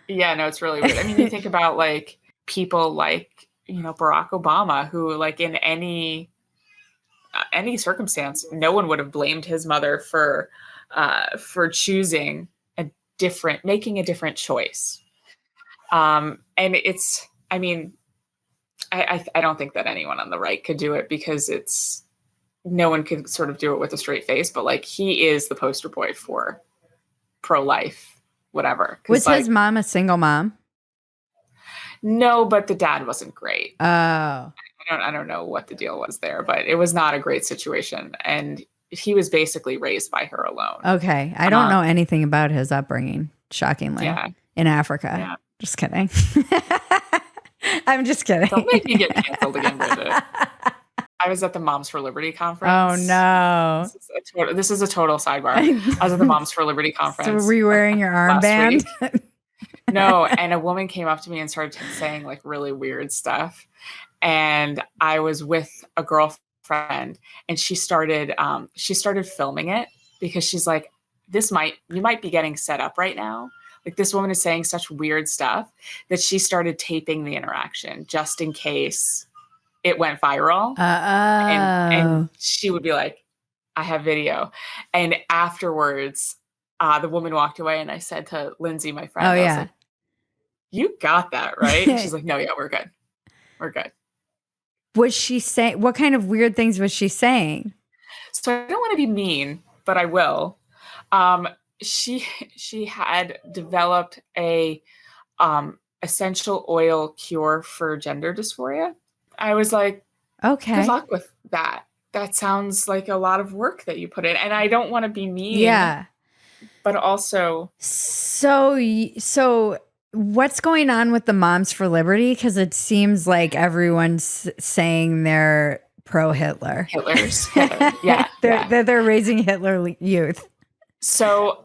Yeah, no, it's really weird. I mean, you think about like people like Barack Obama, who like in any circumstance, no one would have blamed his mother for choosing making a different choice. And it's, I mean, I don't think that anyone on the right could do it, because no one could sort of do it with a straight face, but like, he is the poster boy for pro-life, whatever. Was his mom a single mom? No, but the dad wasn't great. Oh. I don't know what the deal was there, but it was not a great situation. And he was basically raised by her alone. Okay. I don't know anything about his upbringing, shockingly, in Africa. Yeah. Just kidding. I'm just kidding. Don't make me get canceled again, Bridget. I was at the Moms for Liberty conference. Oh, no. This is a total sidebar. I was at the Moms for Liberty conference. So were you wearing your armband? No, and a woman came up to me and started saying like really weird stuff. And I was with a girlfriend, and she started filming it, because she's like, you might be getting set up right now. Like, this woman is saying such weird stuff, that she started taping the interaction just in case it went viral. And she would be like, I have video. And afterwards, the woman walked away, and I said to Lindsay, my friend, I was like, you got that, right? And she's like, no, yeah, we're good. We're good. Was she saying, what kind of weird things was she saying? So I don't want to be mean, but I will. She had developed a essential oil cure for gender dysphoria. I was like, okay, good luck with that. That sounds like a lot of work that you put in. And I don't want to be mean. Yeah. But also. So What's going on with the Moms for Liberty? Because it seems like everyone's saying they're pro-Hitler. Hitler. Yeah. They're raising Hitler youth. So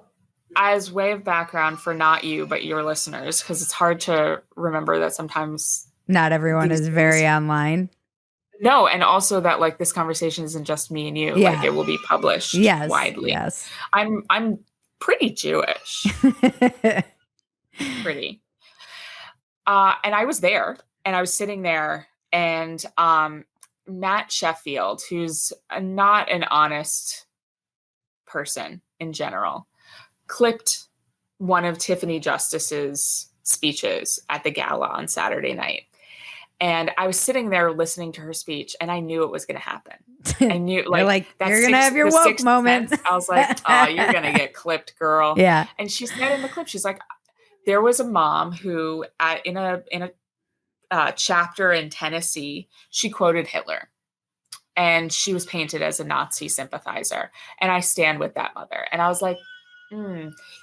as way of background for not you, but your listeners, because it's hard to remember that sometimes not everyone is very online. No, and also that like this conversation isn't just me and you. Yeah. Like it will be published widely. Yes. I'm pretty Jewish. Pretty. And I was there, and I was sitting there, and Matt Sheffield, who's not an honest person in general, clipped one of Tiffany Justice's speeches at the gala on Saturday night. And I was sitting there listening to her speech, and I knew it was going to happen. I knew, like you're going to have your woke moment. I was like, oh, you're going to get clipped, girl. Yeah. And she said in the clip, she's like, there was a mom who in a chapter in Tennessee, she quoted Hitler, and she was painted as a Nazi sympathizer. And I stand with that mother. And I was like,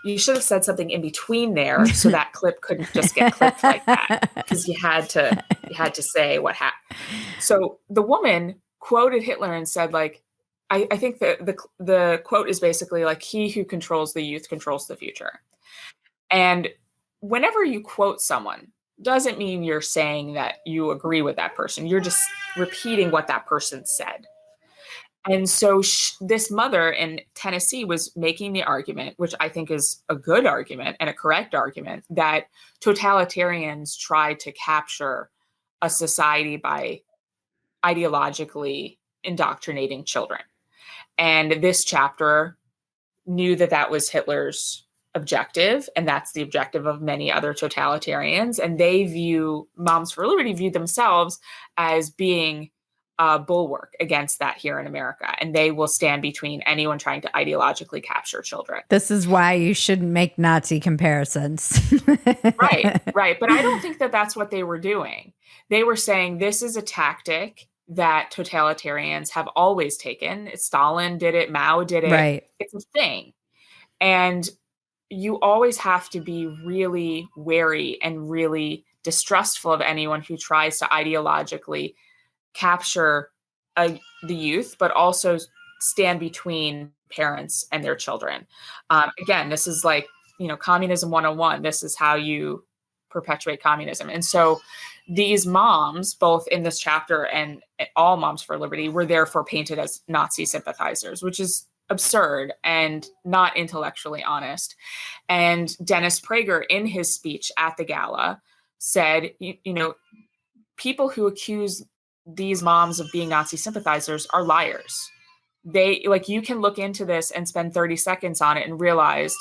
you should have said something in between there so that clip couldn't just get clipped like that, because you had to say what happened. So the woman quoted Hitler and said, like, I think that the quote is basically like, he who controls the youth controls the future. And whenever you quote someone, doesn't mean you're saying that you agree with that person. You're just repeating what that person said. And so this mother in Tennessee was making the argument, which I think is a good argument and a correct argument, that totalitarians try to capture a society by ideologically indoctrinating children. And this chapter knew that that was Hitler's objective, and that's the objective of many other totalitarians. And they view Moms for Liberty view themselves as being a bulwark against that here in America, and they will stand between anyone trying to ideologically capture children. This is why you shouldn't make Nazi comparisons. Right. But I don't think that that's what they were doing. They were saying this is a tactic that totalitarians have always taken. Stalin did it, Mao did it. Right. It's a thing. And you always have to be really wary and really distrustful of anyone who tries to ideologically capture the youth, but also stand between parents and their children. Again, this is like, communism 101. This is how you perpetuate communism. And so these moms, both in this chapter and all Moms for Liberty, were therefore painted as Nazi sympathizers, which is absurd and not intellectually honest. And Dennis Prager, in his speech at the gala, said, people who accuse these moms of being Nazi sympathizers are liars. You can look into this and spend 30 seconds on it and realize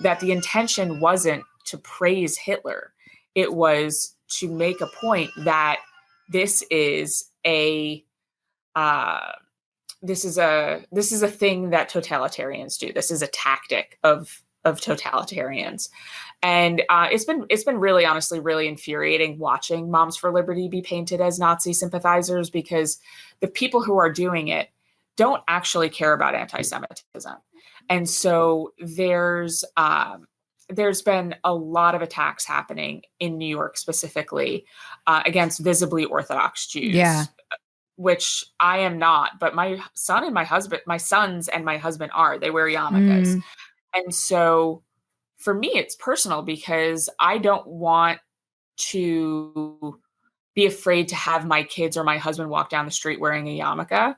that the intention wasn't to praise Hitler. It was to make a point that this is a thing that totalitarians do. This is a tactic of totalitarians. And it's been really, honestly, really infuriating watching Moms for Liberty be painted as Nazi sympathizers, because the people who are doing it don't actually care about anti-Semitism. And so there's been a lot of attacks happening in New York specifically against visibly Orthodox Jews. Yeah. Which I am not, but my sons and my husband are. They wear yarmulkes. And so for me, it's personal, because I don't want to be afraid to have my kids or my husband walk down the street wearing a yarmulke.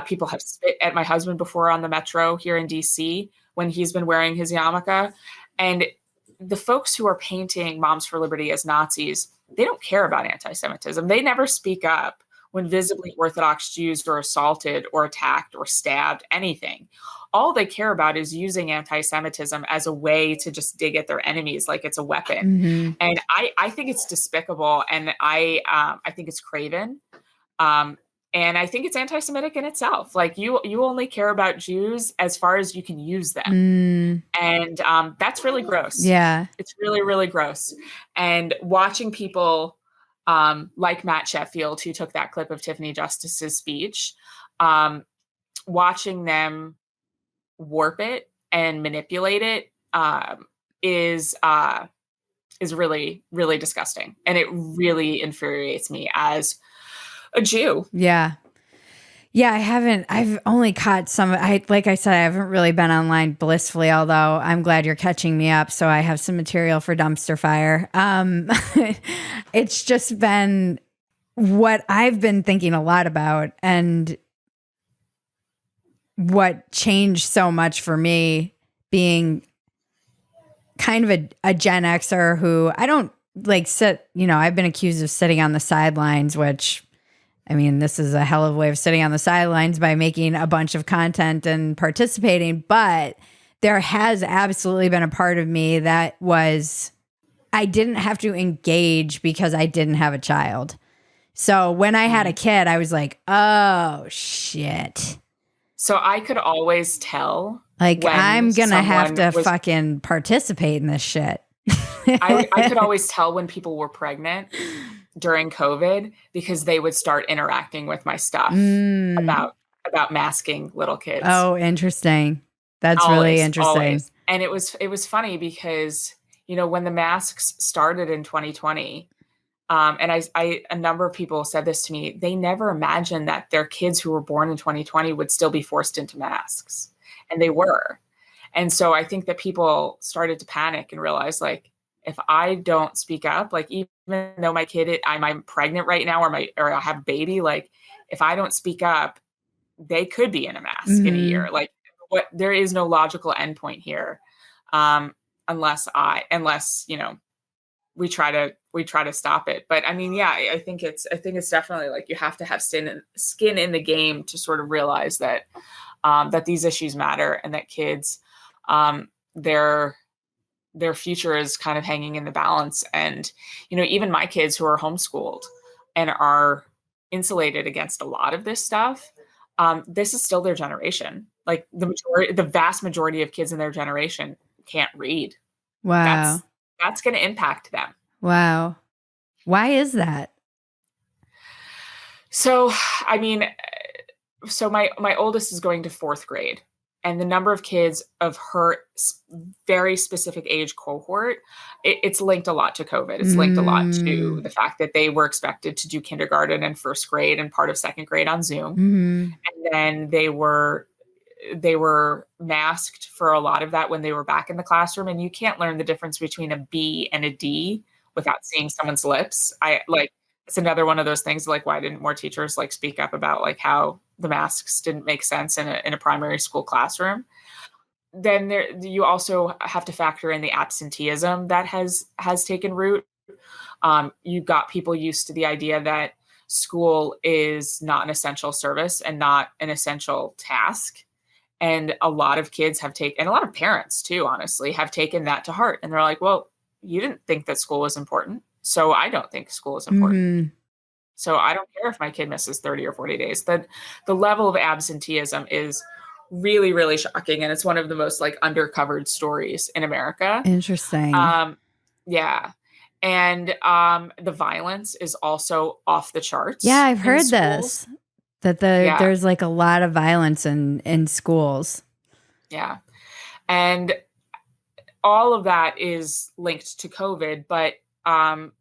People have spit at my husband before on the metro here in DC when he's been wearing his yarmulke. And the folks who are painting Moms for Liberty as Nazis, they don't care about anti-Semitism. They never speak up when visibly Orthodox Jews are assaulted or attacked or stabbed, anything. All they care about is using anti-Semitism as a way to just dig at their enemies like it's a weapon. And I think it's despicable, and I think it's craven. And I think it's anti-Semitic in itself. Like you only care about Jews as far as you can use them. And that's really gross. Yeah. It's really, really gross. And watching people like Matt Sheffield, who took that clip of Tiffany Justice's speech, watching them warp it and manipulate it is is really, really disgusting. And it really infuriates me as a Jew. Yeah. Yeah, I've only caught like I said, I haven't really been online blissfully, although I'm glad you're catching me up. So I have some material for dumpster fire. It's just been what I've been thinking a lot about, and what changed so much for me being kind of a Gen Xer who I don't like I've been accused of sitting on the sidelines, which, I mean, this is a hell of a way of sitting on the sidelines by making a bunch of content and participating. But there has absolutely been a part of me that was, I didn't have to engage because I didn't have a child. So when I had a kid, I was like, oh, shit. So I could always tell. Like, I'm going to have to fucking participate in this shit. I could always tell when people were pregnant during COVID because they would start interacting with my stuff about masking little kids. Oh, interesting. That's really interesting. Always. And it was funny because, when the masks started in 2020, and a number of people said this to me, they never imagined that their kids who were born in 2020 would still be forced into masks. And they were. And so I think that people started to panic and realize, like, if I don't speak up, like, even though my kid, I'm pregnant right now, or I have a baby, like, if I don't speak up, they could be in a mask in a year. Like, there is no logical endpoint here, unless we try to stop it. But I mean, yeah, I think it's definitely like you have to have skin in the game to sort of realize that that these issues matter, and that kids, their future is kind of hanging in the balance. And, even my kids who are homeschooled and are insulated against a lot of this stuff, this is still their generation. Like, the vast majority of kids in their generation can't read. Wow. That's going to impact them. Wow. Why is that? So, I mean, my oldest is going to 4th grade, and the number of kids of her very specific age cohort, it's linked a lot to COVID. It's linked a lot to the fact that they were expected to do kindergarten and 1st grade and part of 2nd grade on Zoom. And then they were masked for a lot of that when they were back in the classroom. And you can't learn the difference between a B and a D without seeing someone's lips. It's another one of those things, like, why didn't more teachers speak up about how the masks didn't make sense in a primary school classroom? Then you also have to factor in the absenteeism that has taken root. You've got people used to the idea that school is not an essential service and not an essential task. And a lot of kids and a lot of parents too, honestly, have taken that to heart. And they're like, well, you didn't think that school was important, so I don't think school is important. So I don't care if my kid misses 30 or 40 days. The level of absenteeism is really, really shocking. And it's one of the most undercovered stories in America. Interesting. Yeah. And the violence is also off the charts. Yeah, I've heard this. That there's a lot of violence in schools. Yeah. And all of that is linked to COVID. But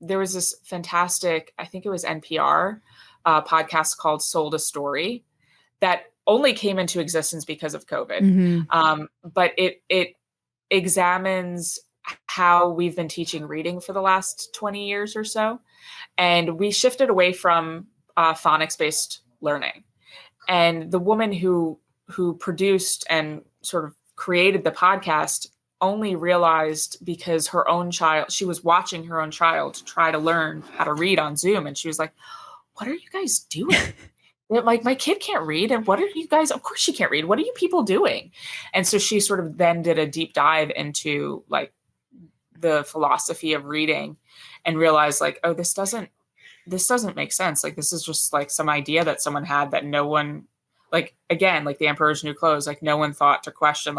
there was this fantastic, I think it was NPR, podcast called Sold a Story that only came into existence because of COVID. But it examines how we've been teaching reading for the last 20 years or so. And we shifted away from phonics-based learning. And the woman who produced and sort of created the podcast only realized because she was watching her own child try to learn how to read on Zoom. And she was like, what are you guys doing? Like, my kid can't read. And what are you guys? Of course she can't read. What are you people doing? And so she sort of then did a deep dive into the philosophy of reading and realized oh, this doesn't make sense. This is just some idea that someone had that no one, again, the emperor's new clothes, no one thought to question,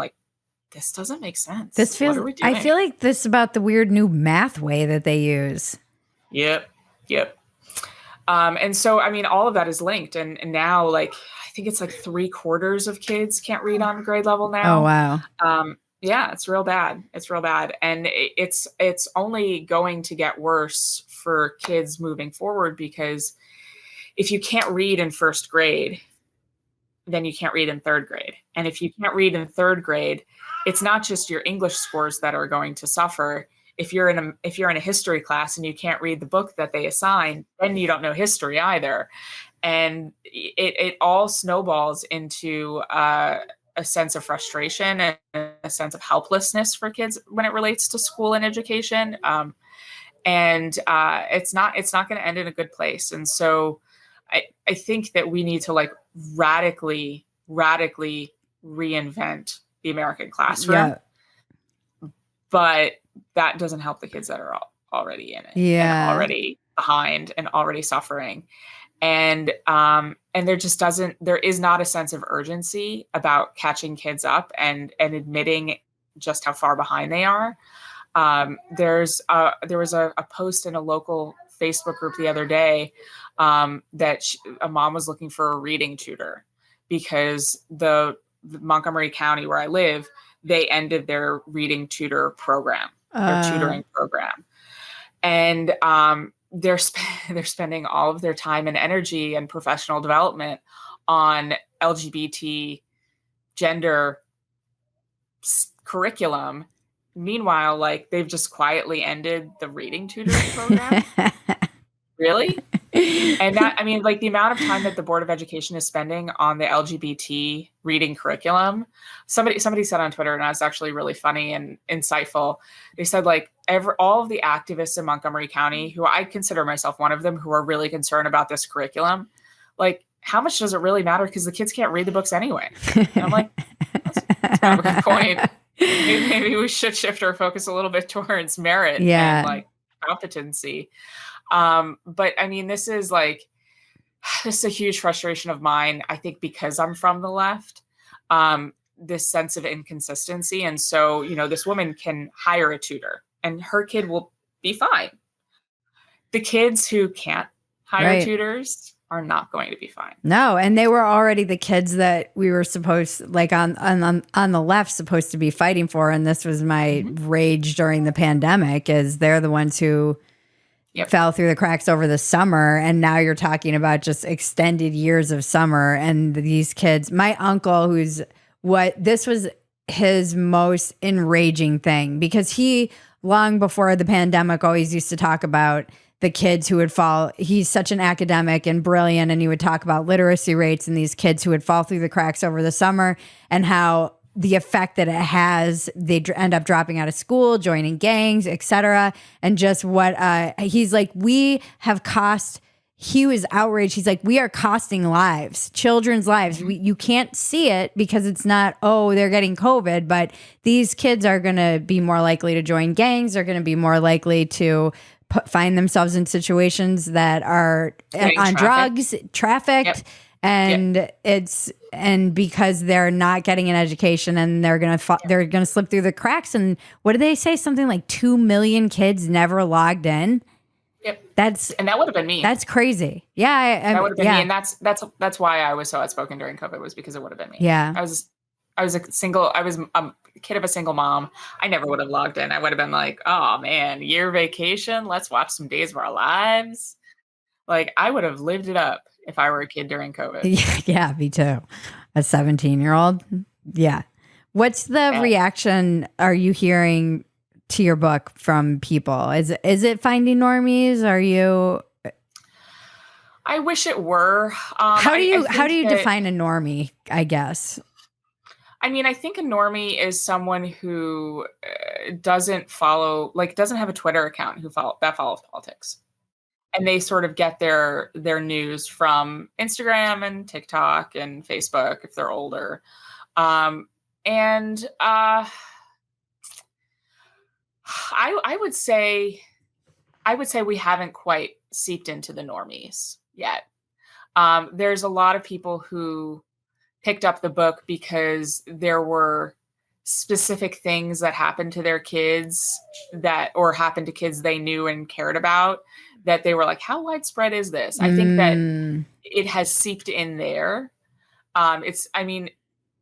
this doesn't make sense. I feel like this about the weird new math way that they use. Yep. And so, I mean, all of that is linked. And now, I think it's 3/4 of kids can't read on grade level now. Oh, wow. Yeah, it's real bad. It's real bad. And it's only going to get worse for kids moving forward, because if you can't read in first grade, then you can't read in third grade. And if you can't read in third grade, it's not just your English scores that are going to suffer. If you're in a history class and you can't read the book that they assign, then you don't know history either. And it all snowballs into a sense of frustration and a sense of helplessness for kids when it relates to school and education. And it's not going to end in a good place. And so I think that we need to like radically reinvent the American classroom. Yeah. But that doesn't help the kids that are already in it, Yeah. and already behind and already suffering. And there is not a sense of urgency about catching kids up and admitting just how far behind they are. There was a post in a local Facebook group the other day that a mom was looking for a reading tutor because the Montgomery County where I live, they ended their reading tutor program, their tutoring program. And they're spending all of their time and energy and professional development on LGBT gender curriculum. Meanwhile, like, they've just quietly ended the reading tutoring program. Really? And that, I mean, like, the amount of time that the Board of Education is spending on the LGBT reading curriculum. Somebody said on Twitter, and that's actually really funny and insightful. They said, like, all of the activists in Montgomery County, who I consider myself one of them, who are really concerned about this curriculum, like, how much does it really matter? Because the kids can't read the books anyway. And I'm like, that's kind of a good point. Maybe we should shift our focus a little bit towards merit and like competency. But I mean, this is a huge frustration of mine. I think because I'm from the left, this sense of inconsistency. And so, this woman can hire a tutor and her kid will be fine. The kids who can't hire tutors are not going to be fine. No, and they were already the kids that we were supposed, like on the left, supposed to be fighting for. And this was my rage during the pandemic, is they're the ones who fell through the cracks over the summer. And now you're talking about just extended years of summer. And these kids, my uncle, this was his most enraging thing, because he, long before the pandemic, always used to talk about the kids who would fall. He's such an academic and brilliant, and he would talk about literacy rates and these kids who would fall through the cracks over the summer, and how the effect that it has, they end up dropping out of school, joining gangs, etc. And just what he's like, he was outraged. He's like, we are costing lives, children's lives. You can't see it because it's not, they're getting COVID, but these kids are going to be more likely to join gangs. They're going to be more likely to find themselves in situations that are on drugs, trafficked. And and because they're not getting an education, and they're gonna slip through the cracks. And what did they say? Something like 2 million kids never logged in. Yep. And that would have been me. That's crazy. Yeah, that would have been me, and that's why I was so outspoken during COVID, was because it would have been me. Yeah, I was a kid of a single mom. I never would have logged in. I would have been like, oh man, year vacation. Let's watch some Days of Our Lives. Like, I would have lived it up if I were a kid during COVID. Yeah, me too. A 17-year-old. Yeah. What's the reaction are you hearing to your book from people? Is it finding normies? Are you? I wish it were. How do you define a normie, I guess? I mean, I think a normie is someone who doesn't have a Twitter account that follows politics. And they sort of get their news from Instagram and TikTok and Facebook if they're older. I would say we haven't quite seeped into the normies yet. There's a lot of people who picked up the book because there were specific things that happened to their kids or happened to kids they knew and cared about, that they were like, how widespread is this? I think that it has seeped in there.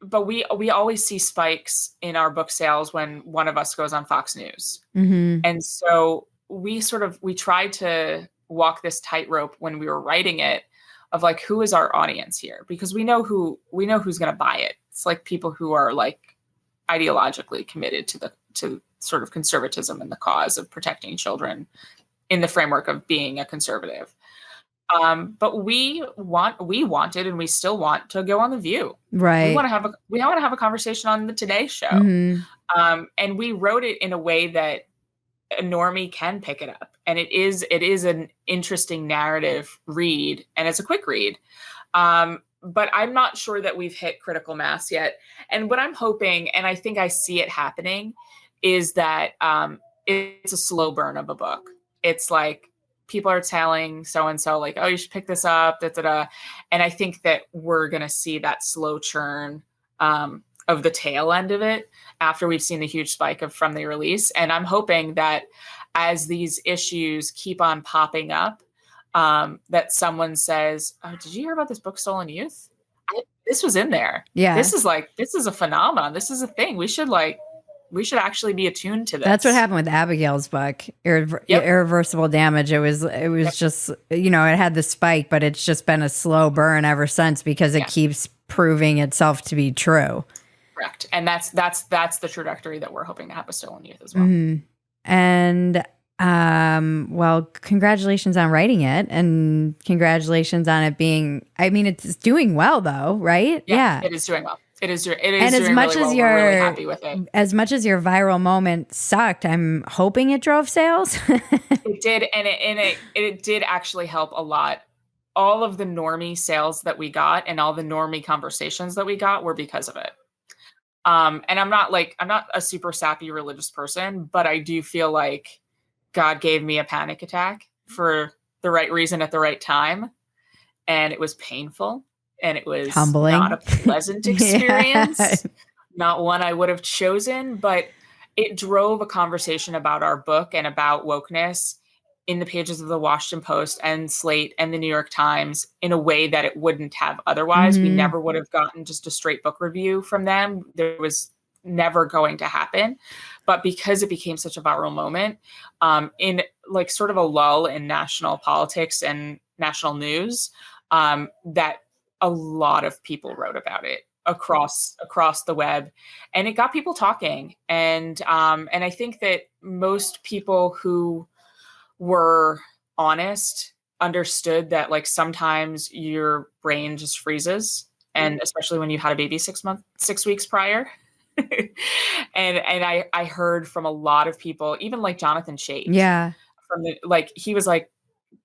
but we always see spikes in our book sales when one of us goes on Fox News. Mm-hmm. And so we tried to walk this tightrope when we were writing it of like, who is our audience here? Because we know who's going to buy it. It's like people who are like ideologically committed to sort of conservatism and the cause of protecting children in the framework of being a conservative. But we wanted, and we still want to go on The View. Right. We want to have a conversation on the Today Show. Mm-hmm. And we wrote it in a way that a normie can pick it up. And it is an interesting narrative read, and it's a quick read. But I'm not sure that we've hit critical mass yet. And what I'm hoping, and I think I see it happening, is that it's a slow burn of a book. It's like people are telling so-and-so like, oh, you should pick this up, da, da, da. And I think that we're going to see that slow churn of the tail end of it after we've seen the huge spike from the release. And I'm hoping that as these issues keep on popping up, that someone says, oh, did you hear about this book, Stolen Youth? This was in there. Yeah. This is a phenomenon. This is a thing. We should actually be attuned to this. That's what happened with Abigail's book, Irreversible Damage. It was just, it had the spike, but it's just been a slow burn ever since because it keeps proving itself to be true. Correct. And that's the trajectory that we're hoping to have with Stolen Youth as well. Mm-hmm. And well, congratulations on writing it, and congratulations on it being, it's doing well though, right? Yeah. It is doing well. It is and as doing much really as well. We're really happy with it. As much as your viral moment sucked, I'm hoping it drove sales. It did, and it did actually help a lot. All of the normie sales that we got and all the normie conversations that we got were because of it. And I'm not a super sappy religious person, but I do feel like God gave me a panic attack for the right reason at the right time. And it was painful, and it was humbling. Not a pleasant experience, not one I would have chosen, but it drove a conversation about our book and about wokeness in the pages of the Washington Post and Slate and the New York Times in a way that it wouldn't have otherwise. Mm-hmm. We never would have gotten just a straight book review from them. There was never going to happen. But because it became such a viral moment, in like sort of a lull in national politics and national news, that a lot of people wrote about it across the web, and it got people talking. And I think that most people who were honest understood that like sometimes your brain just freezes, and especially when you had a baby 6 weeks prior. and I heard from a lot of people, even like Jonathan Chait. Yeah. He was like,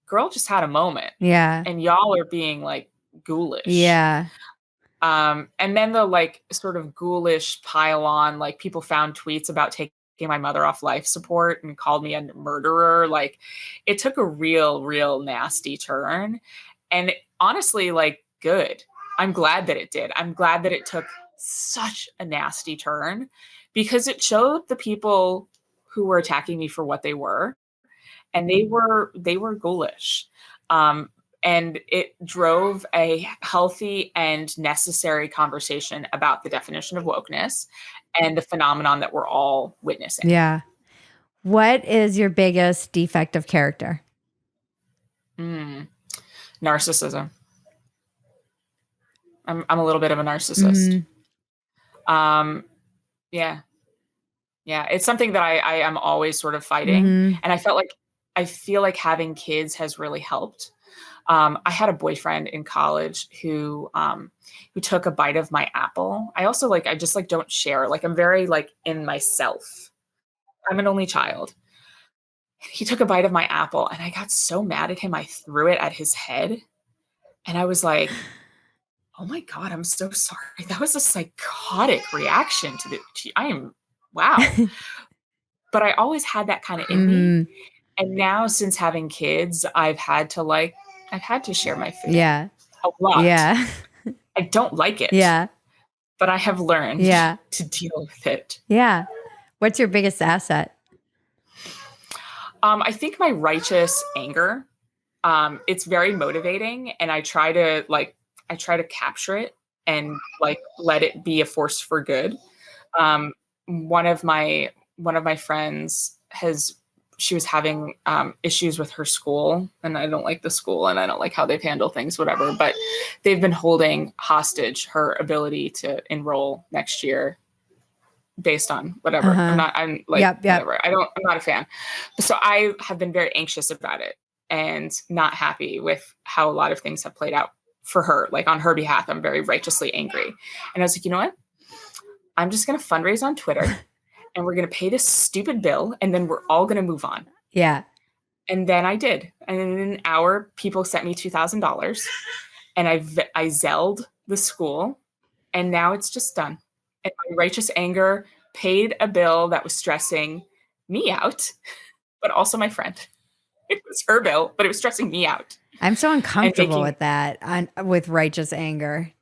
girl just had a moment. Yeah. And y'all are being like ghoulish. Yeah. And then the like sort of ghoulish pile on, like people found tweets about taking my mother off life support and called me a murderer. Like it took a real nasty turn. And honestly, like good. I'm glad that it did. I'm glad that it took such a nasty turn, because it showed the people who were attacking me for what they were, and they were ghoulish. And it drove a healthy and necessary conversation about the definition of wokeness and the phenomenon that we're all witnessing. Yeah. What is your biggest defect of character? Narcissism. I'm a little bit of a narcissist. Mm-hmm. Yeah. It's something that I am always sort of fighting. Mm-hmm. And I feel like having kids has really helped. I had a boyfriend in college who took a bite of my apple. I also I just don't share. Like I'm very in myself. I'm an only child. He took a bite of my apple and I got so mad at him. I threw it at his head, and I was like, oh my God, I'm so sorry. That was a psychotic reaction wow. But I always had that kind of in me. And now since having kids, I've had to share my food. Yeah. A lot. Yeah. I don't like it. Yeah. But I have learned to deal with it. Yeah. What's your biggest asset? I think my righteous anger. It's very motivating, and I try to capture it and like let it be a force for good. One of my friends she was having issues with her school, and I don't like the school and I don't like how they've handled things, whatever, but they've been holding hostage her ability to enroll next year based on whatever. I'm like, whatever. I'm not a fan. So I have been very anxious about it and not happy with how a lot of things have played out for her. Like on her behalf, I'm very righteously angry. And I was like, you know what? I'm just going to fundraise on Twitter and we're going to pay this stupid bill and then we're all going to move on. Yeah. And then I did. And in an hour, people sent me $2,000 and I Zelled the school and now it's just done. And my righteous anger paid a bill that was stressing me out, but also my friend. It was her bill, but it was stressing me out. I'm so uncomfortable with that, with righteous anger.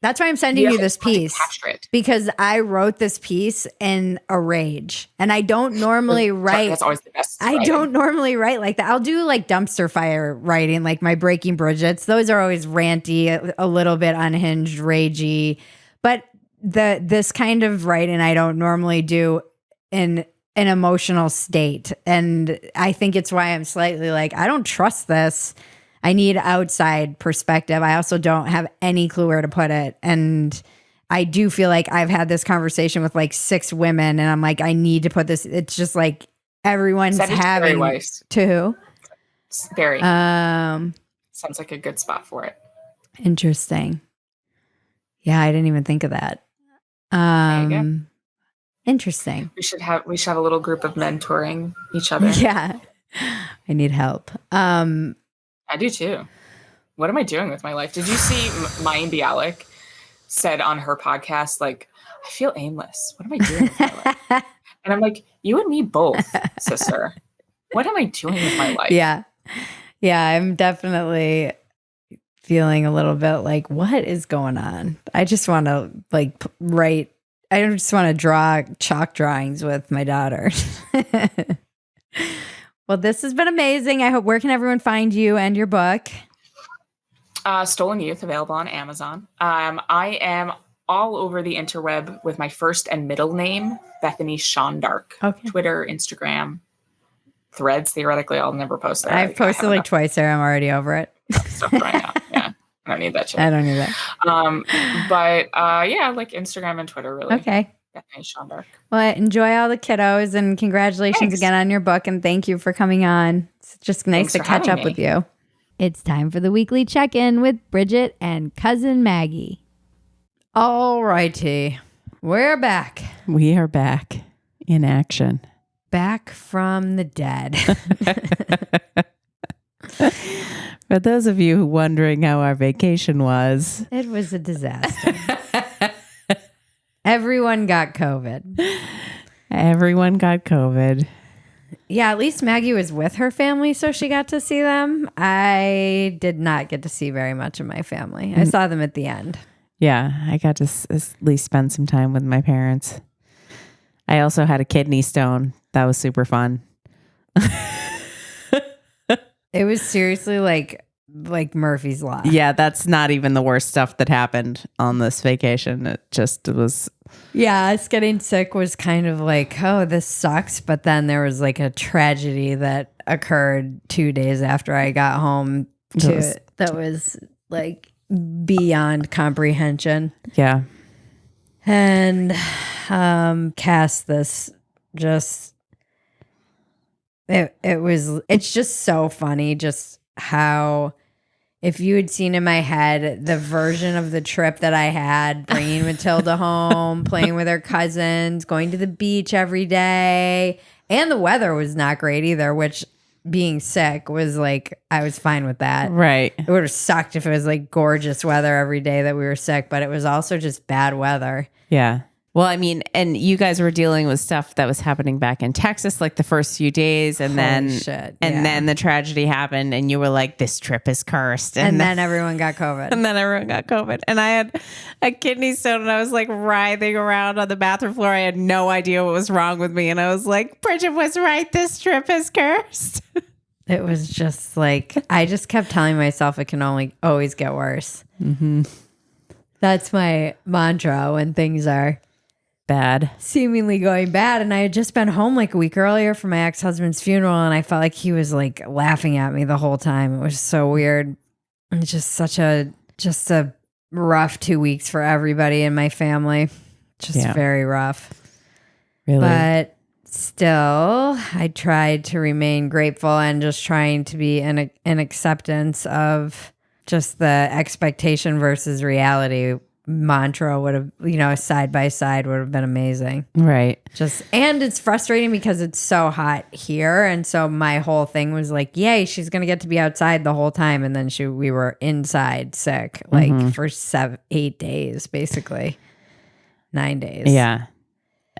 That's why I'm sending you this piece, because I wrote this piece in a rage, and I don't normally write. That's always the best. I don't normally write like that. I'll do like dumpster fire writing, like my Breaking Bridgets. Those are always ranty, a little bit unhinged, ragey. But this kind of writing I don't normally do in an emotional state, and I think it's why I'm slightly like, I don't trust this. I need outside perspective. I also don't have any clue where to put it. And I do feel like I've had this conversation with like 6 women and I'm like, I need to put this. It's just like everyone's having to who? Barry. Sounds like a good spot for it. Interesting. Yeah, I didn't even think of that. Interesting. We should have a little group of mentoring each other. Yeah. I need help. I do too. What am I doing with my life? Did you see Mayim Bialik said on her podcast, like, I feel aimless. What am I doing with my life? And I'm like, you and me both, sister. What am I doing with my life? Yeah. Yeah, I'm definitely feeling a little bit like, what is going on? I just want to like write. I just want to draw chalk drawings with my daughter. Well, this has been amazing. I hope. Where can everyone find you and your book? Stolen Youth, available on Amazon. I am all over the interweb with my first and middle name, Bethany Shondark. Okay. Twitter, Instagram, Threads. Theoretically, I'll never post that. I've posted like twice there. I'm already over it. Stuff right now. Yeah, I don't need that shit. I don't need that. But yeah, like Instagram and Twitter, really. Okay. Bethany Shondark. Well, enjoy all the kiddos and congratulations again on your book. And thank you for coming on. It's just nice to catch up with you. It's time for the weekly check-in with Bridget and cousin Maggie. All righty. We're back. We are back in action. Back from the dead. For those of you wondering how our vacation was. It was a disaster. Everyone got COVID. Everyone got COVID. Yeah, at least Maggie was with her family, so she got to see them. I did not get to see very much of my family. I saw them at the end. Yeah, I got to at least spend some time with my parents. I also had a kidney stone. That was super fun. It was seriously like Murphy's Law. Yeah, that's not even the worst stuff that happened on this vacation. It just was. Yeah, us getting sick was kind of like, oh, this sucks. But then there was like a tragedy that occurred 2 days after I got home that was like beyond comprehension. Yeah. And Cass, this just, it's just so funny just how, if you had seen in my head the version of the trip that I had, bringing Matilda home, playing with her cousins, going to the beach every day, and the weather was not great either, which being sick was like, I was fine with that. Right. It would have sucked if it was like gorgeous weather every day that we were sick, but it was also just bad weather. Yeah. Well, I mean, and you guys were dealing with stuff that was happening back in Texas, like the first few days, and then the tragedy happened, and you were like, "This trip is cursed." And then everyone got COVID. And I had a kidney stone, and I was like writhing around on the bathroom floor. I had no idea what was wrong with me, and I was like, "Bridget was right. This trip is cursed." It was just like, I just kept telling myself it can always get worse. Mm-hmm. That's my mantra when things are bad, seemingly going bad. And I had just been home like a week earlier for my ex-husband's funeral, and I felt like he was like laughing at me the whole time. It was so weird. It's just a rough 2 weeks for everybody in my family. Just very rough. Really? But still, I tried to remain grateful and just trying to be in acceptance of just the expectation versus reality mantra would have, side by side would have been amazing. Right. And it's frustrating because it's so hot here. And so my whole thing was like, yay, she's going to get to be outside the whole time. And then we were inside sick, like for 8 days, basically 9 days. Yeah.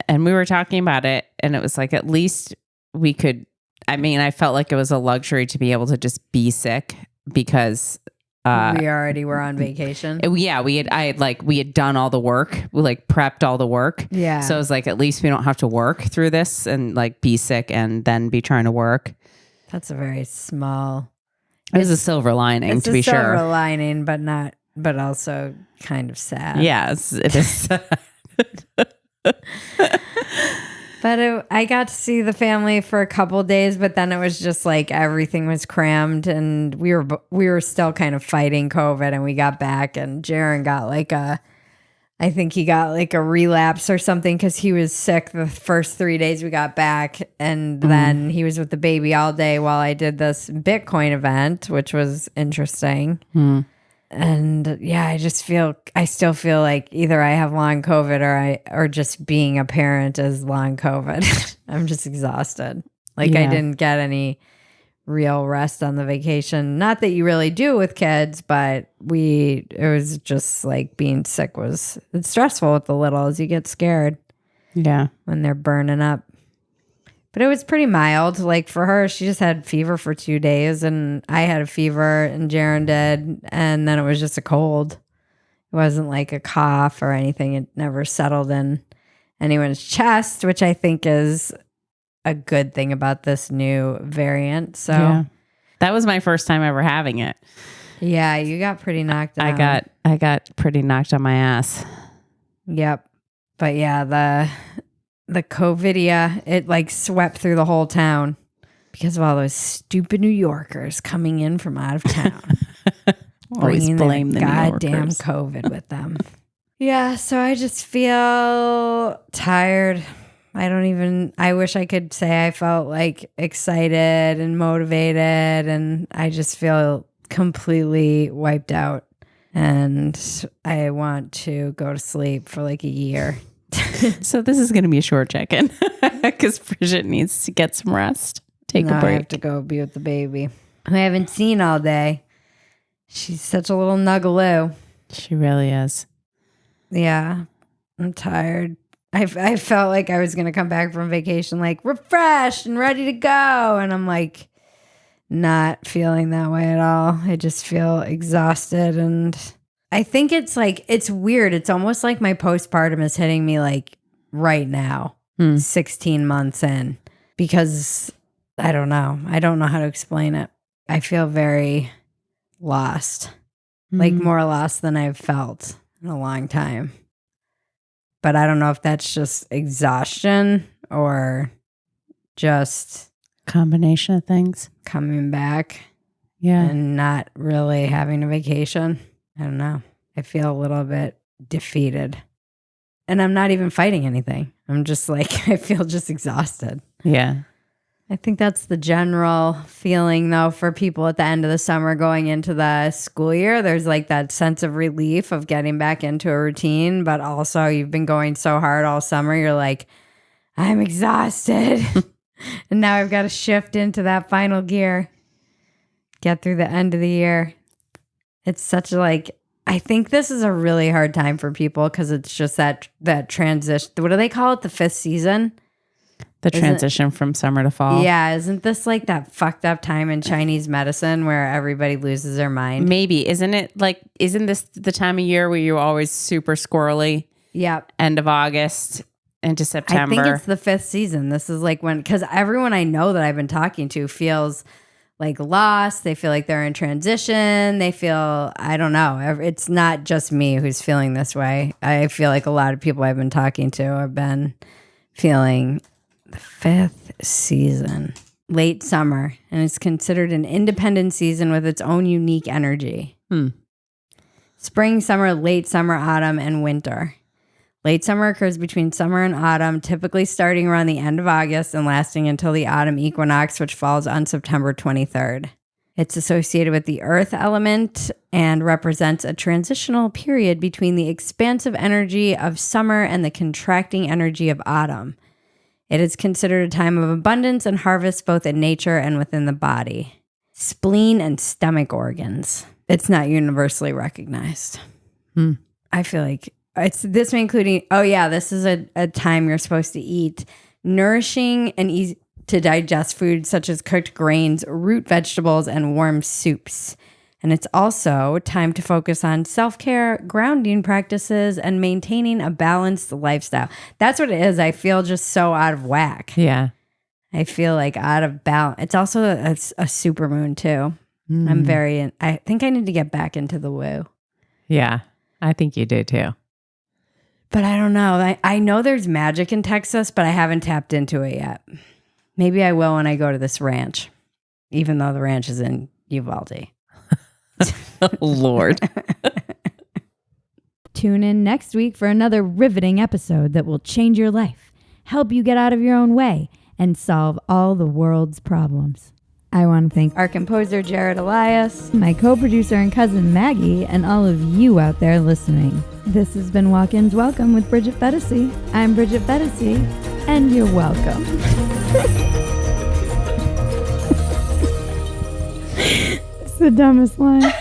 And we were talking about it, and it was like, at least we could, I felt like it was a luxury to be able to just be sick because we already were on vacation. We had done all the work. We like prepped all the work. Yeah. So it was like, at least we don't have to work through this and like be sick and then be trying to work. That's a very small. It was a silver lining, to be sure. It's a silver lining, but also kind of sad. Yes, it is sad. But I got to see the family for a couple of days, but then it was just like everything was crammed, and we were still kind of fighting COVID, and we got back, and Jaron got I think he got like a relapse or something because he was sick the first 3 days we got back, and then he was with the baby all day while I did this Bitcoin event, which was interesting. And yeah, I still feel like either I have long COVID or just being a parent is long COVID. I'm just exhausted. I didn't get any real rest on the vacation. Not that you really do with kids, but it was just like being sick it's stressful with the littles. You get scared. Yeah. When they're burning up. But it was pretty mild. Like for her, she just had fever for 2 days, and I had a fever, and Jaron did, and then it was just a cold. It wasn't like a cough or anything. It never settled in anyone's chest, which I think is a good thing about this new variant. So that was my first time ever having it. Yeah, you got pretty knocked out. I got pretty knocked on my ass. Yep. But yeah, the COVID, it like swept through the whole town because of all those stupid New Yorkers coming in from out of town. Always blame the goddamn New Yorkers. COVID with them. Yeah, so I just feel tired. I wish I could say I felt like excited and motivated, and I just feel completely wiped out. And I want to go to sleep for like a year. So this is going to be a short check-in because Bridget needs to get some rest. Take a break. I have to go be with the baby, who I haven't seen all day. She's such a little nuggaloo. She really is. Yeah, I'm tired. I felt like I was going to come back from vacation like refreshed and ready to go. And I'm like not feeling that way at all. I just feel exhausted, and I think it's weird. It's almost like my postpartum is hitting me like right now, 16 months in, because I don't know. I don't know how to explain it. I feel very lost, like more lost than I've felt in a long time. But I don't know if that's just exhaustion or just combination of things coming back. Yeah. And not really having a vacation. I don't know. I feel a little bit defeated. And I'm not even fighting anything. I'm just like, I feel just exhausted. Yeah. I think that's the general feeling, though, for people at the end of the summer going into the school year. There's like that sense of relief of getting back into a routine, but also you've been going so hard all summer. You're like, I'm exhausted. And now I've got to shift into that final gear, get through the end of the year. It's such I think this is a really hard time for people because it's just that transition. What do they call it? The fifth season? The transition from summer to fall. Yeah. Isn't this like that fucked up time in Chinese medicine where everybody loses their mind? Maybe. Isn't this the time of year where you're always super squirrely? Yep. End of August into September. I think it's the fifth season. This is like because everyone I know that I've been talking to feels like lost. They feel like they're in transition. They feel, I don't know. It's not just me who's feeling this way. I feel like a lot of people I've been talking to have been feeling the 5th season, late summer, and it's considered an independent season with its own unique energy. Spring, summer, late summer, autumn, and winter. Late summer occurs between summer and autumn, typically starting around the end of August and lasting until the autumn equinox, which falls on September 23rd. It's associated with the earth element and represents a transitional period between the expansive energy of summer and the contracting energy of autumn. It is considered a time of abundance and harvest both in nature and within the body. Spleen and stomach organs. It's not universally recognized. I feel like it's this including, this is a time you're supposed to eat nourishing and easy to digest foods such as cooked grains, root vegetables, and warm soups. And it's also time to focus on self-care, grounding practices, and maintaining a balanced lifestyle. That's what it is. I feel just so out of whack. Yeah. I feel like out of balance. It's also a super moon too. I think I need to get back into the woo. Yeah, I think you do too. But I don't know. I know there's magic in Texas, but I haven't tapped into it yet. Maybe I will when I go to this ranch, even though the ranch is in Uvalde. Lord. Tune in next week for another riveting episode that will change your life, help you get out of your own way, and solve all the world's problems. I want to thank our composer, Jared Elias, my co-producer and cousin, Maggie, and all of you out there listening. This has been Walk-Ins Welcome with Bridget Phetasy. I'm Bridget Phetasy, and you're welcome. It's the dumbest line.